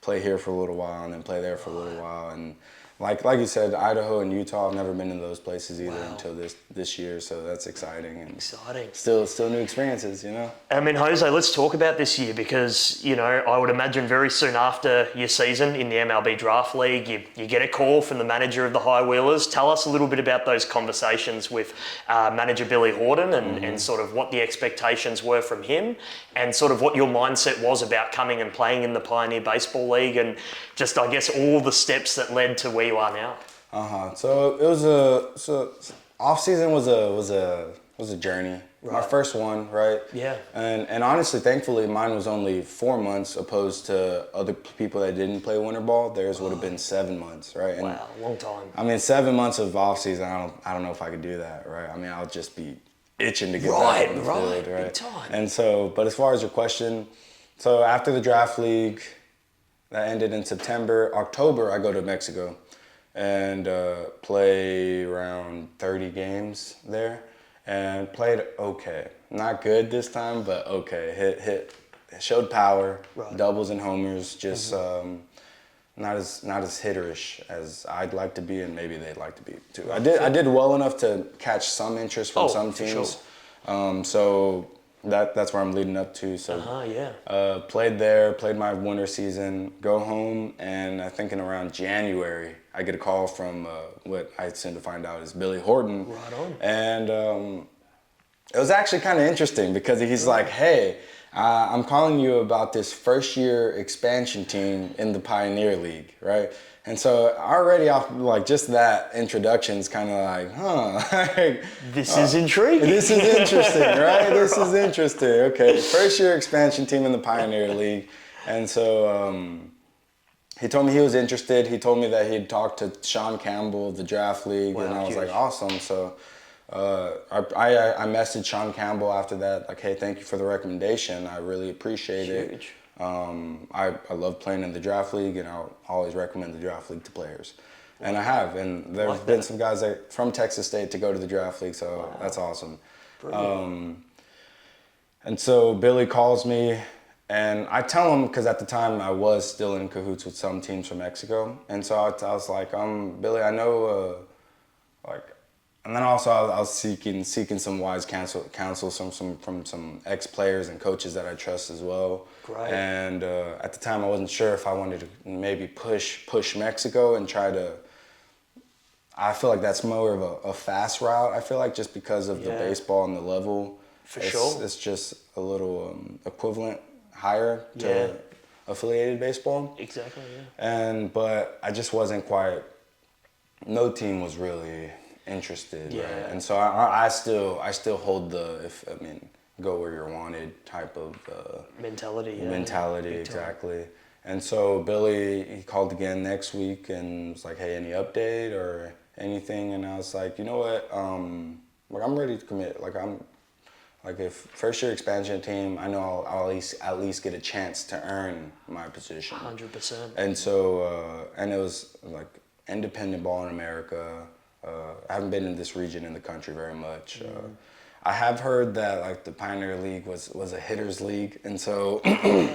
play here for a little while and then play there for a little while. And like you said, Idaho and Utah, I've never been in those places either until this year. So that's exciting. And Still new experiences, I mean, Jose, let's talk about this year because, I would imagine very soon after your season in the MLB Draft League, you get a call from the manager of the High Wheelers. Tell us a little bit about those conversations with manager Billy Horton and sort of what the expectations were from him and sort of what your mindset was about coming and playing in the Pioneer Baseball League and just, I guess, all the steps that led to where you are now. So it was off season was a journey. Right. My first one, right? Yeah. And honestly, thankfully, mine was only 4 months opposed to other people that didn't play winter ball. Theirs would have been 7 months, right? And, wow, long time. I mean, 7 months of off season, I don't know if I could do that, right? I mean, I'll just be itching to get back on the field, right? Big time. And so, but as far as your question, so after the draft league that ended in October, I go to Mexico and play around 30 games there and played okay. Not good this time, but okay. Showed power, doubles and homers, just not as hitterish as I'd like to be and maybe they'd like to be too. I did well enough to catch some interest from some teams. Sure. So that's where I'm leading up to. So played there, played my winter season, go home, and I think in around January I get a call from what I soon to find out is Billy Horton. Right on. And it was actually kind of interesting because he's like, hey, I'm calling you about this first year expansion team in the Pioneer League, right? And so already off like just that introduction is kind of like, huh. This is intriguing. This is interesting, right? This is interesting. Okay, first year expansion team in the Pioneer League. And so he told me he was interested. He told me that he'd talked to Sean Campbell of the Draft League. And I was like, awesome. So I messaged Sean Campbell after that, like, hey, thank you for the recommendation. I really appreciate it. I love playing in the Draft League, and I'll always recommend the Draft League to players. And I have, and there have been some guys from Texas State to go to the Draft League, so that's awesome. And so Billy calls me, and I tell him, because at the time I was still in cahoots with some teams from Mexico, and so I was like, Billy, I know, and then also I was seeking some wise counsel from some ex-players and coaches that I trust as well. Great. And at the time I wasn't sure if I wanted to maybe push Mexico and try to. I feel like that's more of a fast route. I feel like just because of the baseball and the level. For sure. It's just a little equivalent. higher to affiliated baseball. Exactly, yeah. But I just wasn't quite, no team was really interested, Yeah. right? And so I still hold the, go where you're wanted type of mentality, exactly. And so Billy, he called again next week and was like, hey, any update or anything? And I was like, you know what, I'm ready to commit. If first year expansion team, I know I'll at least get a chance to earn my position. 100%. And so, and it was like independent ball in America. I haven't been in this region in the country very much. I have heard that like the Pioneer League was a hitters league, and so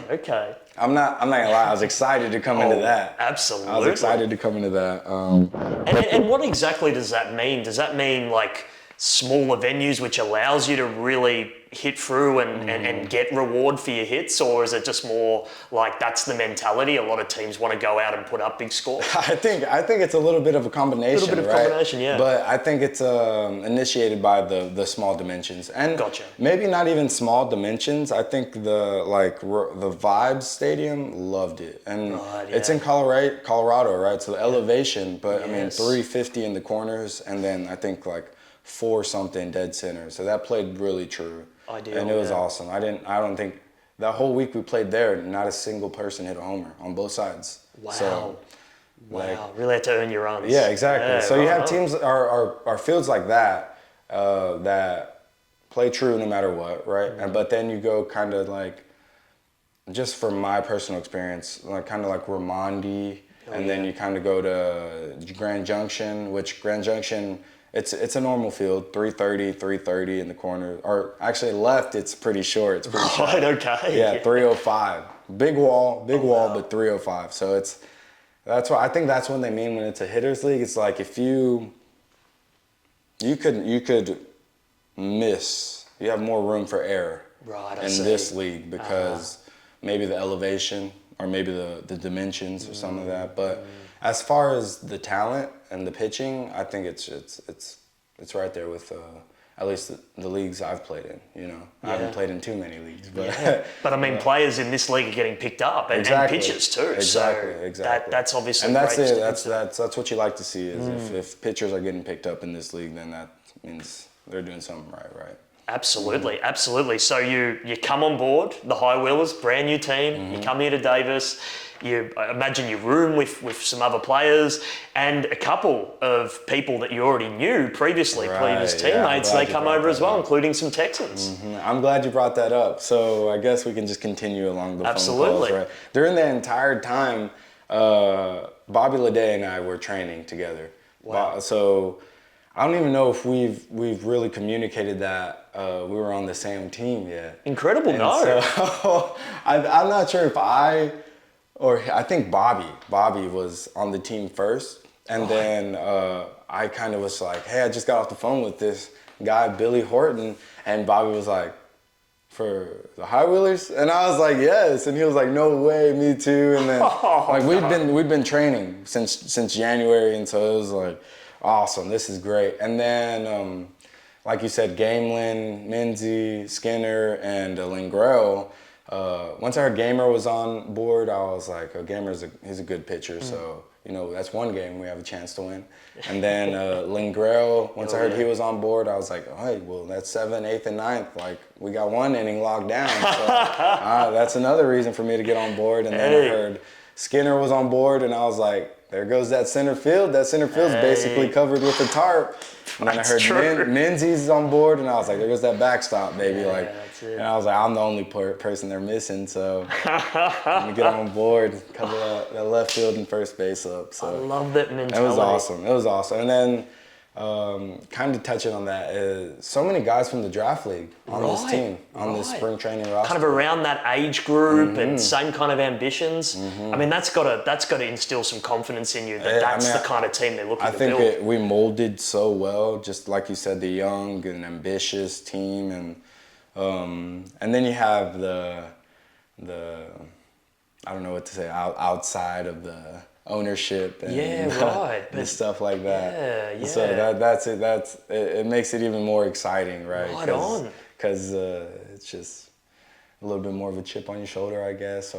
okay. I'm not gonna lie, I was excited to come into that. Absolutely. I was excited to come into that. And what exactly does that mean? Does that mean like smaller venues which allows you to really hit through and get reward for your hits, or is it just more like that's the mentality? A lot of teams want to go out and put up big scores. I think it's a little bit of a combination. Combination, yeah. But I think it's initiated by the small dimensions, and Gotcha. maybe not even small dimensions. I think the Vibes Stadium loved it, and it's in Colorado, right? So the elevation, but I mean 350 in the corners, and then I think like 4 something dead center. So that played really true. Ideal, and it was awesome. I don't think that whole week we played there, not a single person hit a homer on both sides. Wow. So, Really had to earn your runs. Yeah, exactly. Yeah, so you have teams are fields like that that play true no matter what, right? And but then you go kind of like, just from my personal experience, like kind of like Ramondi, then you kind of go to Grand Junction, which Grand Junction, it's a normal field, 330 in the corner. Or actually left, it's pretty short. It's pretty short. Right, okay. Yeah, 305. Big wall, but 305. So that's why I think that's what they mean when it's a hitters league. It's like if you could miss, you have more room for error in this league because maybe the elevation or maybe the dimensions or some of that. But as far as the talent and the pitching, I think it's right there with at least the leagues I've played in. You know, I haven't played in too many leagues, but but I mean, players in this league are getting picked up, and pitchers too. Exactly. That's obviously and that's great. it. That's what you like to see is if pitchers are getting picked up in this league, then that means they're doing something right. Absolutely. So you come on board the High Wheelers, brand new team. You come here to Davis. I imagine you room with some other players and a couple of people that you already knew previously, previous teammates. They come over as well, including some Texans. I'm glad you brought that up. So I guess we can just continue along the phone calls, right? During the entire time, Bobby Leday and I were training together. Wow. So I don't even know if we've really communicated that we were on the same team yet. Incredible, no. So I'm not sure if I think Bobby was on the team first, and then I kind of was like, hey, I just got off the phone with this guy, Billy Horton, and Bobby was like, for the High Wheelers? And I was like, yes, and he was like, no way, me too. And then we'd been training since January, and so it was like, awesome, this is great. And then, like you said, Gamelin, Minzy, Skinner, and Lingrell. Once I heard Gamer was on board, I was like, oh, he's a good pitcher, so that's one game we have a chance to win. And then Lingrell, once I heard he was on board, I was like, oh, hey, well, that's 7th, 8th, and 9th. Like, we got one inning locked down. So that's another reason for me to get on board. And then I heard Skinner was on board, and I was like, there goes that center field. That center field's basically covered with a tarp. And then I heard Menzies on board, and I was like, there goes that backstop, baby. And I was like, I'm the only person they're missing, so let me get on board, cover that left field and first base up. So I love that mentality. It was awesome. And then kind of touching on that, so many guys from the draft league on this team, on this spring training roster. Kind of around that age group and same kind of ambitions. I mean, that's got to instill some confidence in you that's the kind of team they're looking to build. I think we molded so well, just like you said, the young and ambitious team, and then you have the I don't know what to say, outside of the ownership and and stuff like that. So that's it. It makes it even more exciting, right? Right on. Because it's just a little bit more of a chip on your shoulder, I guess,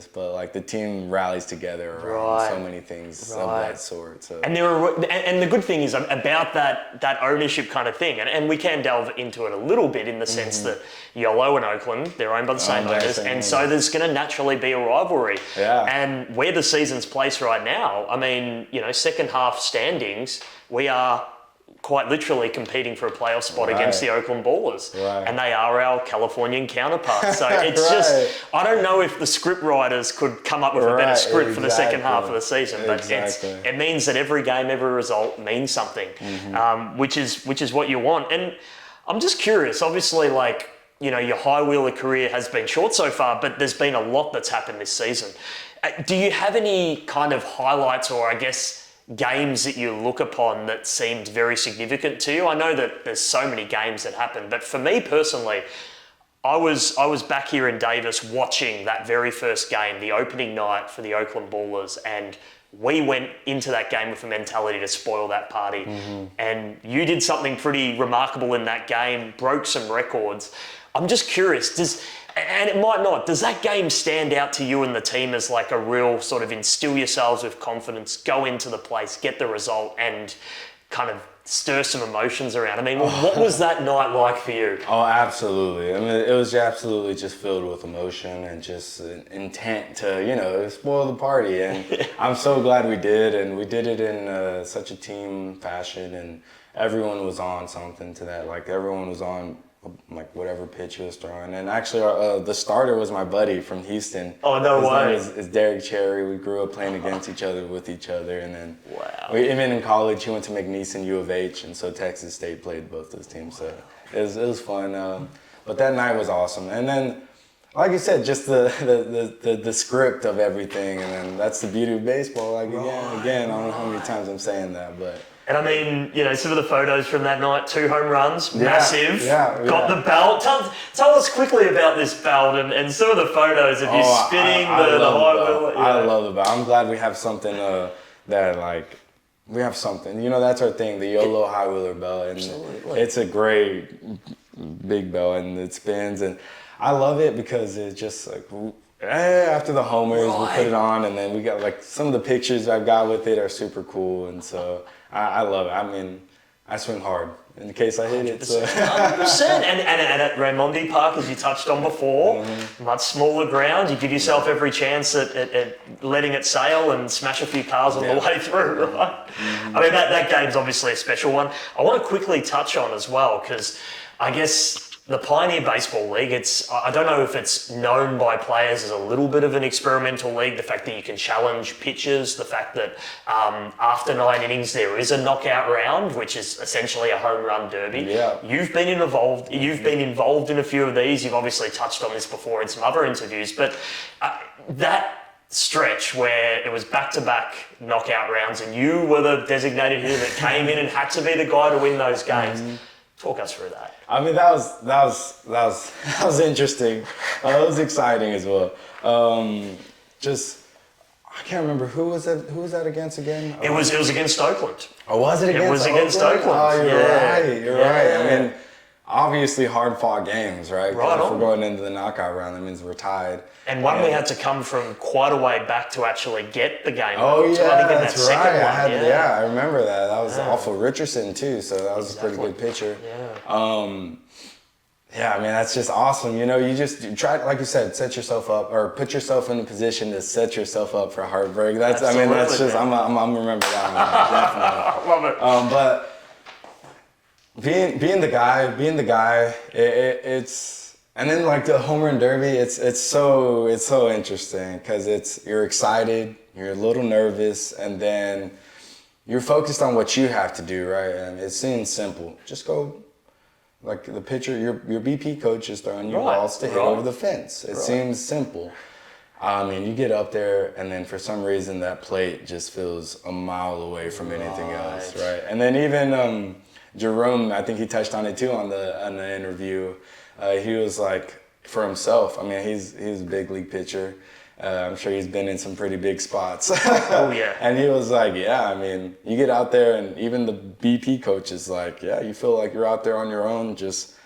but like the team rallies together around so many things of that sort. So. And and the good thing is about that ownership kind of thing, and we can delve into it a little bit in the sense that Yolo and Oakland, they're owned by the same owners, and so there's going to naturally be a rivalry. Yeah. And where the season's placed right now, I mean, second half standings, we are quite literally competing for a playoff spot against the Oakland Ballers. Right. And they are our Californian counterparts. So it's just, I don't know if the script writers could come up with a better script for the second half of the season, but it means that every game, every result means something, which is what you want. And I'm just curious, obviously, like, your high wheeler career has been short so far, but there's been a lot that's happened this season. Do you have any kind of highlights or, I guess, games that you look upon that seemed very significant to you? I know that there's so many games that happen, but for me personally, I was back here in Davis watching that very first game, the opening night for the Oakland Ballers, and we went into that game with a mentality to spoil that party. And you did something pretty remarkable in that game, broke some records. I'm just curious, and it might not, does that game stand out to you and the team as like a real sort of instill yourselves with confidence, go into the place, get the result, and kind of stir some emotions around? I mean, what was that night like for you? Oh, absolutely. I mean, it was absolutely just filled with emotion and just an intent to, spoil the party. And I'm so glad we did. And we did it in such a team fashion. And everyone was on something to that. Like, everyone was on like whatever pitch he was throwing. And actually, the starter was my buddy from Houston. Oh, no way. His name is Derek Cherry. We grew up playing against each other with each other. And then even in college, he went to McNeese and U of H. And so Texas State played both those teams. So it was fun. But that night was awesome. And then, like you said, just the script of everything. And then that's the beauty of baseball. Like, again, I don't know how many times I'm saying that, but... And I mean, some of the photos from that night, 2 home runs, massive, got the belt. Tell us quickly about this belt and some of the photos of you spinning the high wheel. I love the belt. I'm glad we have something we have something. That's our thing, the YOLO high wheeler belt. And it's a great big belt and it spins. And I love it because it's just like, after the homers, we put it on, and then we got like some of the pictures I've got with it are super cool, and so I love it. I mean, I swing hard in case I hit it. 100%. And at Raimondi Park, as you touched on before, much smaller ground, you give yourself every chance at letting it sail and smash a few cars on the way through, right? I mean, that game's obviously a special one. I want to quickly touch on as well, because I guess the Pioneer Baseball League, I don't know if it's known by players as a little bit of an experimental league, the fact that you can challenge pitches, the fact that after 9 innings there is a knockout round, which is essentially a home run derby. Yeah. You've been involved in a few of these. You've obviously touched on this before in some other interviews, but that stretch where it was back-to-back knockout rounds and you were the designated hitter that came in and had to be the guy to win those games. Talk us through that. I mean, that was interesting. It was exciting as well. I can't remember who was that against again? It was against Oakland. Oh, was it against? It was against Oakland. Oh, you're right. I mean, obviously hard-fought games, right? Right. If we're going into the knockout round, that means we're tied. And we had to come from quite a way back to actually get the game. Oh, yeah, I think in that's that right. second one. I remember that. That was off of Richardson, too, so that was a pretty good pitcher. Yeah, I mean, that's just awesome. You try, like you said, set yourself up or put yourself in a position to set yourself up for heartbreak. I'm remember that one, definitely. I love it. But being the guy, it's, and then like the home run derby, it's so interesting because you're excited, you're a little nervous, and then you're focused on what you have to do, right? And it seems simple. Just go. Like the pitcher, your BP coach is throwing you balls to hit over the fence. It seems simple. I mean, you get up there, and then for some reason that plate just feels a mile away from anything else, right? And then even Jerome, I think he touched on it too on the interview. He was like, for himself. I mean, he's a big league pitcher. I'm sure he's been in some pretty big spots. Oh, yeah. And he was like, I mean, you get out there and even the BP coach is like, you feel like you're out there on your own, just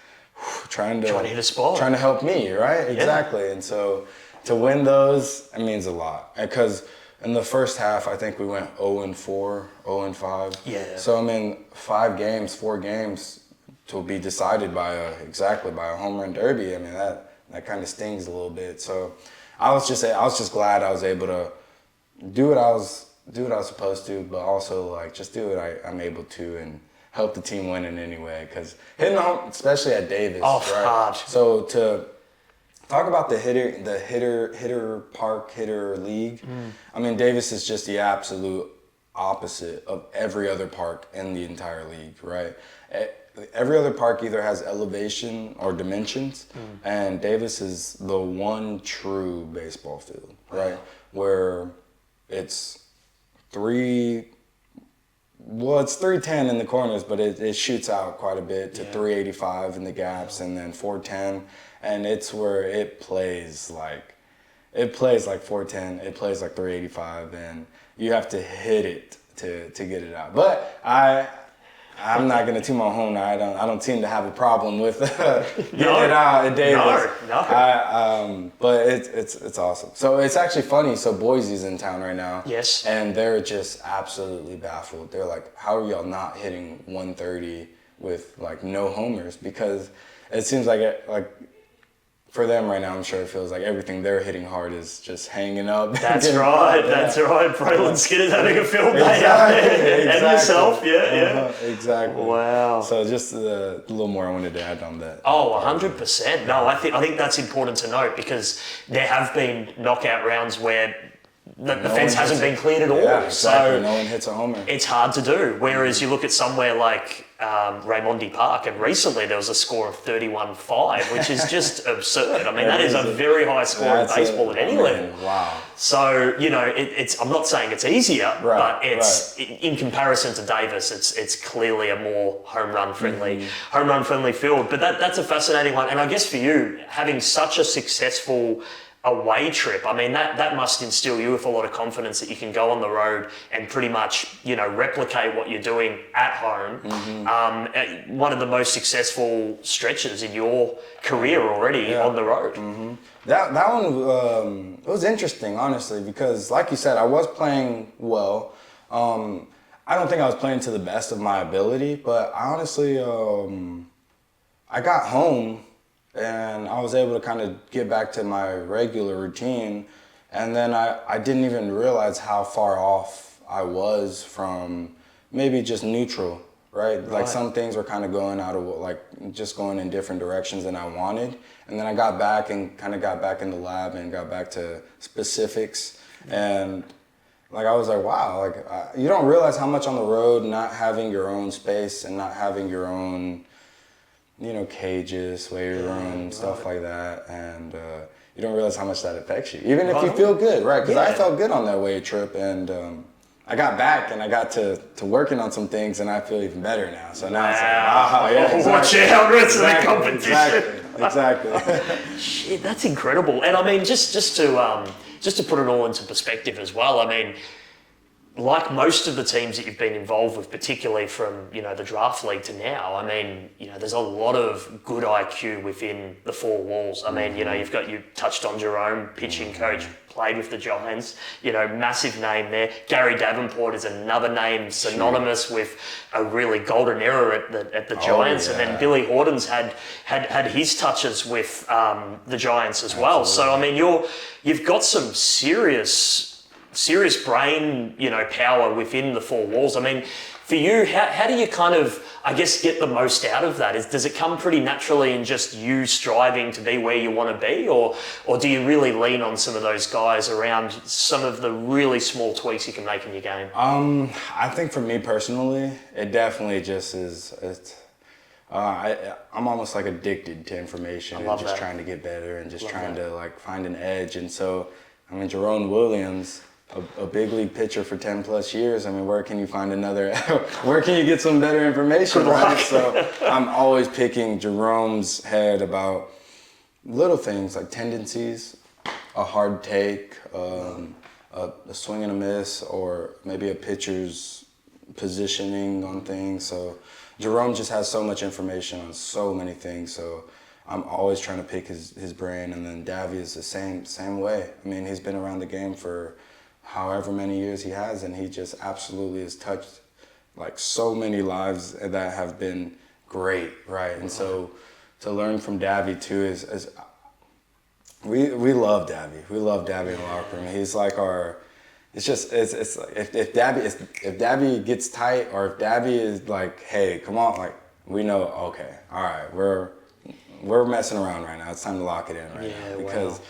trying to hit a spot. trying to help me, right? Exactly. And so to win those, it means a lot. Because in the first half, I think we went 0-4, 0-5. Yeah. So I mean, 4 games to be decided by a home run derby. I mean, that kind of stings a little bit. So I was just glad I was able to do what I was supposed to, but also like just do what I'm able to and help the team win in any way. Because hitting home, especially at Davis, right? Hard. So to talk about the hitter league. I mean, Davis is just the absolute opposite of every other park in the entire league, right? Every other park either has elevation or dimensions, and Davis is the one true baseball field, right? Where it's 310 in the corners, but it shoots out quite a bit to 385 in the gaps, and then 410, and it's where it plays like 410, it plays like 385, and you have to hit it to get it out. But I'm not gonna toot my horn. I don't seem to have a problem with getting it out at Davis. No. But it's awesome. So it's actually funny. So Boise's in town right now. Yes. And they're just absolutely baffled. They're like, "How are y'all not hitting 130 with like no homers?" Because it seems like for them right now, I'm sure it feels like everything they're hitting hard is just hanging up. That's right. Braylon Skinner's having a field day out there. And yourself, Exactly. Wow. So just a little more I wanted to add on that. Oh, 100%. No, I think that's important to note, because there have been knockout rounds where the fence hasn't been cleared at all. Yeah, exactly. So no one hits a homer. It's hard to do. Whereas you look at somewhere like Raimondi Park, and recently there was a score of 31-5, which is just absurd. I mean, that is a very high score in baseball at any level. Wow. So, it's I'm not saying it's easier, but it's in comparison to Davis, it's clearly a more home run friendly field. But that's a fascinating one. And I guess for you, having such a successful away trip, I mean, that must instill you with a lot of confidence that you can go on the road and pretty much, replicate what you're doing at home. One of the most successful stretches in your career already on the road. That one it was interesting, honestly, because like you said, I was playing well. I don't think I was playing to the best of my ability, but I honestly, I got home and I was able to kind of get back to my regular routine. And then I didn't even realize how far off I was from maybe just neutral, right? Like some things were kind of going just going in different directions than I wanted. And then I got back and kind of got back in the lab and got back to specifics. And I was like, wow, you don't realize how much on the road, not having your own space and not having your own, cages, weight room, stuff like that, and you don't realize how much that affects you, even if you feel good, right? Because I felt good on that weight trip, and I got back and I got to working on some things, and I feel even better now. So now it's like, watch out, rest of the competition. Exactly. Shit, that's incredible. And I mean, just to put it all into perspective as well, I mean, like most of the teams that you've been involved with, particularly from, the draft league to now, I mean, there's a lot of good IQ within the four walls. I mean, you touched on Jerome, pitching coach, played with the Giants, massive name there. Gary Davenport is another name synonymous with a really golden era at the Giants. And then Billy Horton's had his touches with the Giants as well. So, I mean, you've got some serious brain, power within the four walls. I mean, for you, how do you kind of, I guess, get the most out of that? Does it come pretty naturally in just you striving to be where you want to be, or do you really lean on some of those guys around some of the really small tweaks you can make in your game? I think for me personally, it definitely just is. I'm almost like addicted to information and just trying to get better and just trying to find an edge. And so, I mean, Jerome Williams, a big league pitcher for 10 plus years. I mean, where can you find where can you get some better information, right? So I'm always picking Jerome's head about little things like tendencies, a hard take, a swing and a miss, or maybe a pitcher's positioning on things. So Jerome just has so much information on so many things. So I'm always trying to pick his brain. And then Davy is the same way. I mean, he's been around the game for however many years he has, and he just absolutely has touched like so many lives that have been great, right? And so to learn from Davy too is we love Davy. We love Davy in the locker room. He's like our. It's like if Davy gets tight, or if Davy is like, hey, come on, like we know, okay, all right, we're messing around right now. It's time to lock it in right now, because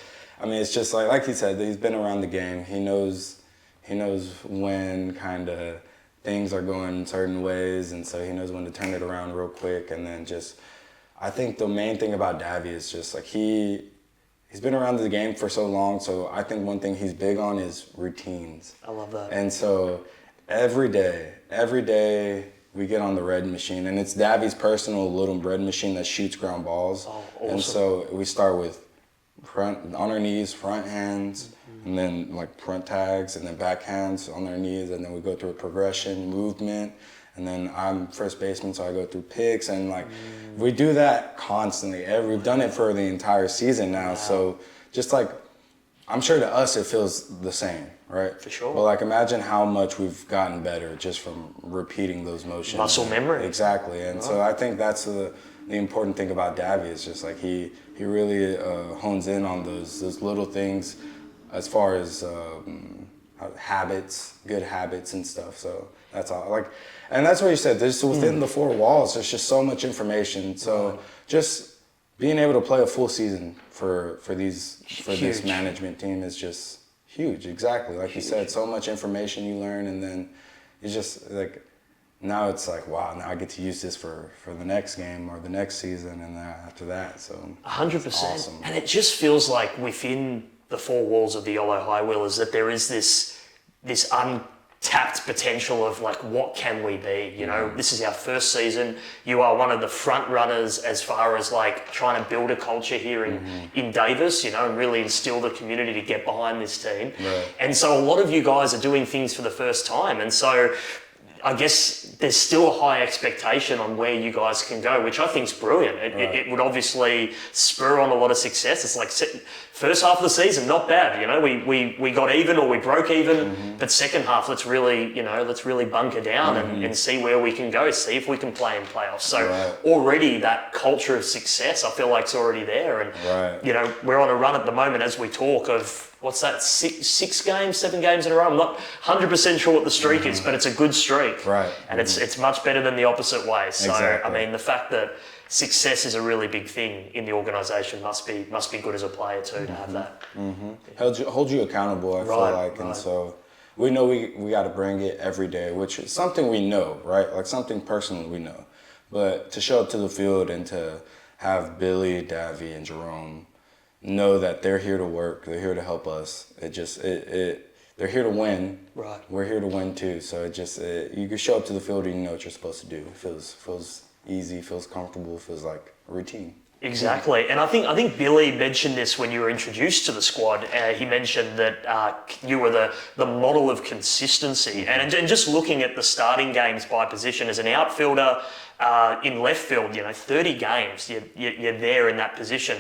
I mean, it's just like he said, he's been around the game. He knows when kind of things are going certain ways, and so he knows when to turn it around real quick. And then just, I think the main thing about Davy is just like he's been around the game for so long, so I think one thing he's big on is routines. I love that. And so every day we get on the red machine, and it's Davy's personal little red machine that shoots ground balls. Oh, awesome. And so we start with front on our knees, front hands, and then like front tags, and then back hands on their knees, and then we go through a progression, movement, and then I'm first baseman, so I go through picks, and like we do that constantly. We've done it for the entire season now. Wow. So just like, I'm sure to us it feels the same, right? For sure. But like, imagine how much we've gotten better just from repeating those motions. Muscle memory. Exactly. And so I think that's the important thing about Davy is just like he really hones in on those little things as far as habits, good habits and stuff. So that's all. Like, and that's what you said. There's within the four walls. There's just so much information. So just being able to play a full season for this management team is just huge. Exactly, like you said, so much information you learn, and then it's just like now it's like, wow, now I get to use this for the next game or the next season, and then after that. So 100%. Awesome. And it just feels like within the four walls of the Yolo High Wheelers that there is this untapped potential of like, what can we be? You know, this is our first season. You are one of the front runners as far as like trying to build a culture here in Davis, you know, and really instill the community to get behind this team. Right. And so a lot of you guys are doing things for the first time. And so I guess there's still a high expectation on where you guys can go, which I think is brilliant. It would obviously spur on a lot of success. It's like first half of the season, not bad. You know, we got even or we broke even, but second half, let's really bunker down and see where we can go, see if we can play in playoffs. So already that culture of success, I feel like it's already there. And, you know, we're on a run at the moment as we talk of, what's that, 7 games in a row? I'm not 100% sure what the streak is, but it's a good streak. Right. And it's much better than the opposite way. So, Exactly. I mean, the fact that success is a really big thing in the organisation must be good as a player too, to have that. hold you accountable, I feel like. And so we know we got to bring it every day, which is something we know, right? Like something personal we know. But to show up to the field and to have Billy, Davy, and Jerome know that they're here to work, they're here to help us. They're here to win. Right. We're here to win too. So you can show up to the field and you know what you're supposed to do. It feels easy, feels comfortable, feels like a routine. Exactly, and I think Billy mentioned this when you were introduced to the squad. He mentioned that you were the model of consistency, and just looking at the starting games by position as an outfielder in left field, you know, 30 games you're there in that position.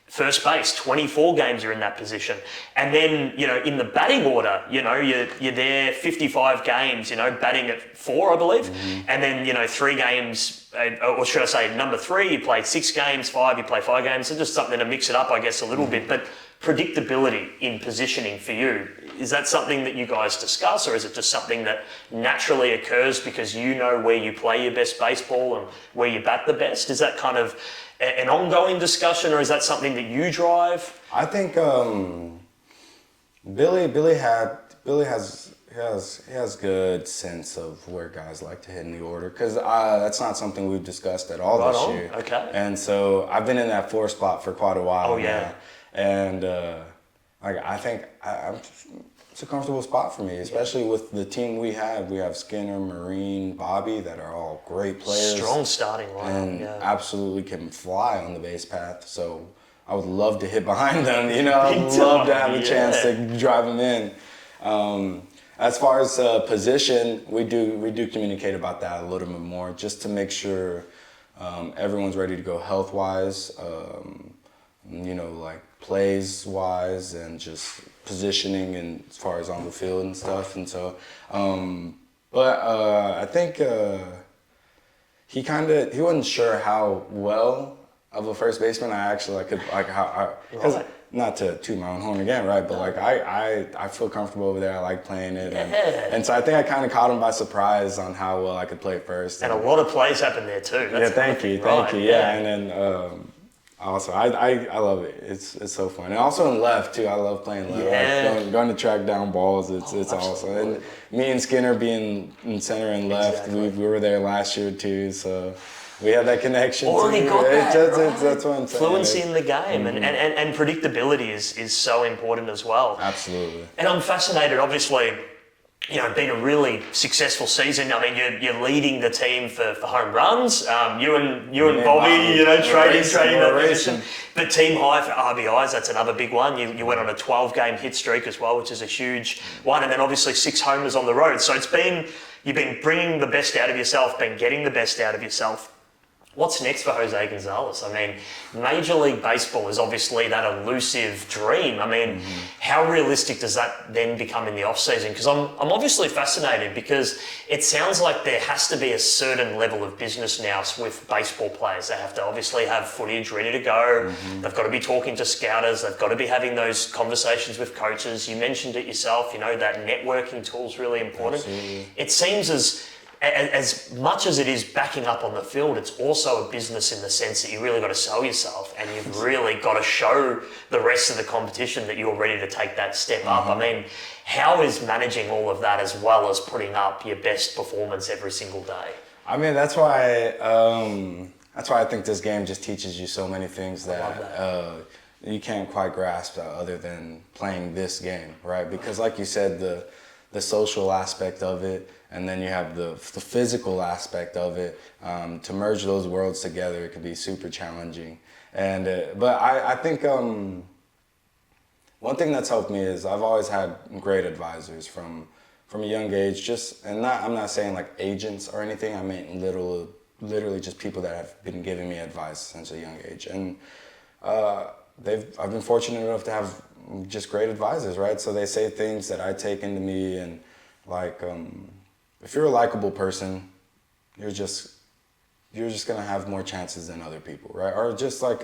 First base, 24 games you're in that position. And then, you know, in the batting order, you know, you're there 55 games, you know, batting at 4, I believe. And then, you know, 3 games, or should I say number 3, you play 6 games, 5, you play 5 games. So just something to mix it up, I guess, a little bit. But predictability in positioning for you, is that something that you guys discuss, or is it just something that naturally occurs because you know where you play your best baseball and where you bat the best? Is that kind of an ongoing discussion, or is that something that you drive? I think Billy has good sense of where guys like to hit in the order, because that's not something we've discussed at all this year. Okay. And so I've been in that 4 spot for quite a while. Oh yeah. Now. And I think it's a comfortable spot for me, especially with the team we have. We have Skinner, Marine, Bobby, that are all great players. Strong starting lineup. And absolutely can fly on the base path. So I would love to hit behind them. You know, I would love to have a chance to drive them in. As far as position, we do communicate about that a little bit more, just to make sure everyone's ready to go health-wise, like plays-wise, and just positioning and as far as on the field and stuff. And so, I think he wasn't sure how well of a first baseman I actually could because not to toot my own horn again, right? But I feel comfortable over there. I like playing it, and so I think I kind of caught him by surprise on how well I could play first. And a lot of plays happen there too. That's thank you. Yeah, and then also I love it. It's so fun, and also in left too. I love playing left. Yeah. Going to track down balls. It's awesome. And me and Skinner being in center and left, we were there last year too. So. We have that connection. Already got that, right? That's what I'm saying. Fluency in the game and predictability is so important as well. Absolutely. And I'm fascinated, obviously, been a really successful season. I mean, you're leading the team for home runs. You and Bobby, trading that position. But team high for RBIs, that's another big one. You went on a 12-game hit streak as well, which is a huge one. And then obviously 6 homers on the road. So you've been bringing the best out of yourself, been getting the best out of yourself. What's next for Jose Gonzalez? I mean, Major League Baseball is obviously that elusive dream. I mean, how realistic does that then become in the off-season? Because I'm obviously fascinated, because it sounds like there has to be a certain level of business now with baseball players. They have to obviously have footage ready to go. They've got to be talking to scouters. They've got to be having those conversations with coaches. You mentioned it yourself, that networking tool is really important. Absolutely. It seems as much as it is backing up on the field, it's also a business in the sense that you really got to sell yourself, and you've really got to show the rest of the competition that you're ready to take that step up. I mean, how is managing all of that as well as putting up your best performance every single day? I mean, that's why I think this game just teaches you so many things that you can't quite grasp other than playing this game, right? Because like you said, the social aspect of it, and then you have the physical aspect of it. To merge those worlds together, it can be super challenging. And but I think one thing that's helped me is I've always had great advisors from a young age. I'm not saying like agents or anything. I mean literally just people that have been giving me advice since a young age. And I've been fortunate enough to have just great advisors, right? So they say things that I take into me, and like if you're a likable person, you're just gonna have more chances than other people, right? Or just like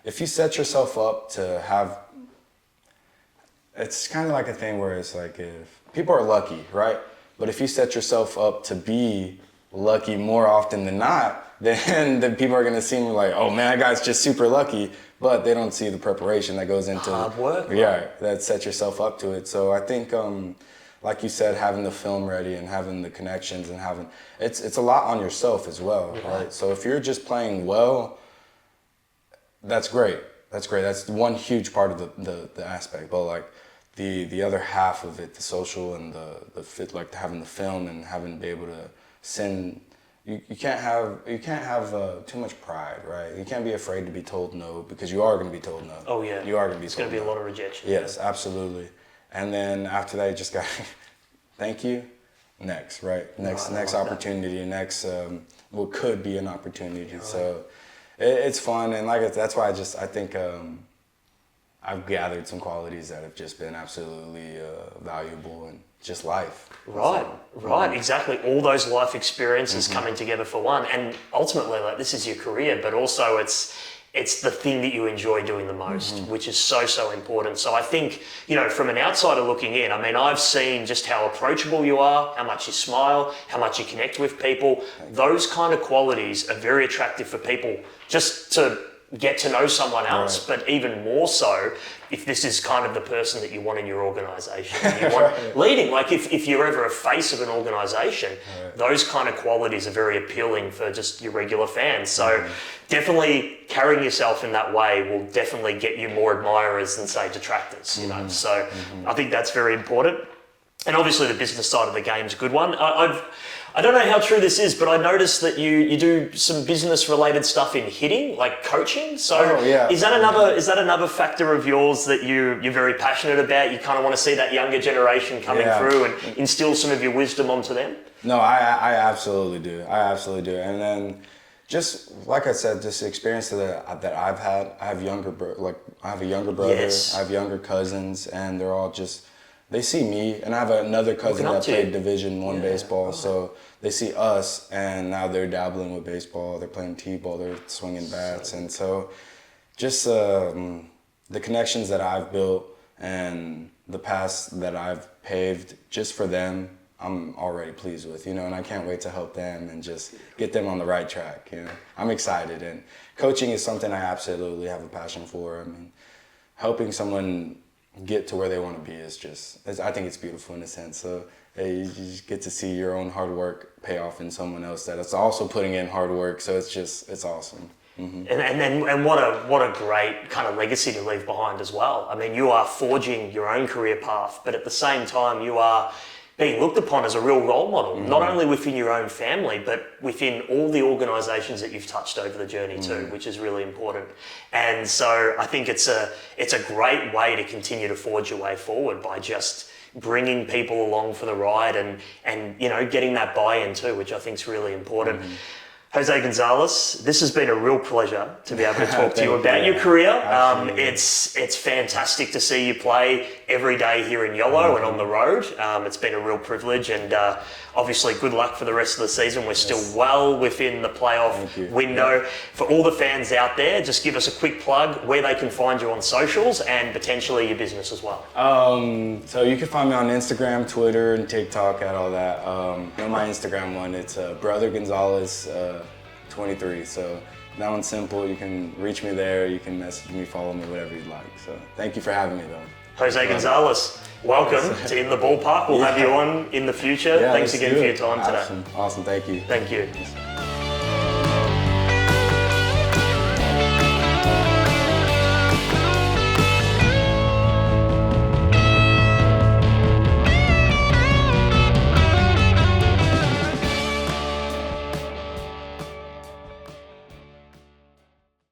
if you set yourself up to have, it's kind of like a thing where it's like if people are lucky, right? But if you set yourself up to be lucky more often than not, then people are gonna seem like, oh man, that guy's just super lucky, but they don't see the preparation that goes into hard work. Yeah, that set yourself up to it. So I think, like you said, having the film ready and having the connections and it's a lot on yourself as well, right? So if you're just playing well, that's great. That's one huge part of the aspect. But like the other half of it, the social and the fit, like having the film and having to be able to send. You can't have too much pride, right? You can't be afraid to be told no, because you are going to be told no. Oh yeah, you are going to be. It's going to be a lot of rejection. Yes, absolutely. And then after that, you just got thank you. Next, right? Next opportunity. That. Next, what could be an opportunity. Yeah, right. So it's fun, and that's why I think I've gathered some qualities that have just been absolutely valuable in just life. Right, exactly. All those life experiences coming together for one, and ultimately, like, this is your career, but also it's the thing that you enjoy doing the most, which is so important. So I think, from an outsider looking in, I mean, I've seen just how approachable you are, how much you smile, how much you connect with people. Those kind of qualities are very attractive for people just to get to know someone else, but even more so if this is kind of the person that you want in your organisation. You want leading, like if you're ever a face of an organisation, those kind of qualities are very appealing for just your regular fans. So definitely carrying yourself in that way will definitely get you more admirers than, say, detractors, So I think that's very important. And obviously the business side of the game is a good one. I don't know how true this is, but I noticed that you do some business related stuff in hitting, like coaching. So is that another factor of yours that you're very passionate about? You kind of want to see that younger generation coming through and instill some of your wisdom onto them? No, I absolutely do. And then just like I said, just the experience that I've had. I have a younger brother. Yes. I have younger cousins, and they're all just. They see me, and I have another cousin that played Division I baseball, so they see us, and now they're dabbling with baseball. They're playing t-ball, they're swinging bats, and so just the connections that I've built and the past that I've paved just for them, I'm already pleased with, and I can't wait to help them and just get them on the right track. I'm excited, and coaching is something I absolutely have a passion for. I mean, helping someone get to where they want to be I think it's beautiful in a sense. So you just get to see your own hard work pay off in someone else that is also putting in hard work. So it's awesome. Mm-hmm. And what a great kind of legacy to leave behind as well. I mean, you are forging your own career path, but at the same time, you are being looked upon as a real role model, not only within your own family, but within all the organisations that you've touched over the journey too, which is really important. And so I think it's a great way to continue to forge your way forward by just bringing people along for the ride and getting that buy-in too, which I think is really important. Jose Gonzalez, this has been a real pleasure to be able to talk to you about your career. It's fantastic to see you play every day here in Yolo and on the road. It's been a real privilege, and obviously good luck for the rest of the season. We're still well within the playoff window. For all the fans out there, just give us a quick plug where they can find you on socials and potentially your business as well. So you can find me on Instagram, Twitter, and TikTok at all that. On my Instagram one, it's Brother Gonzalez 23. So that one's simple. You can reach me there. You can message me, follow me, whatever you'd like. So thank you for having me, though. Jose Gonzalez, welcome to In the Ballpark. We'll have you on in the future. Thanks again for your time today. Awesome. Thank you. Thank you.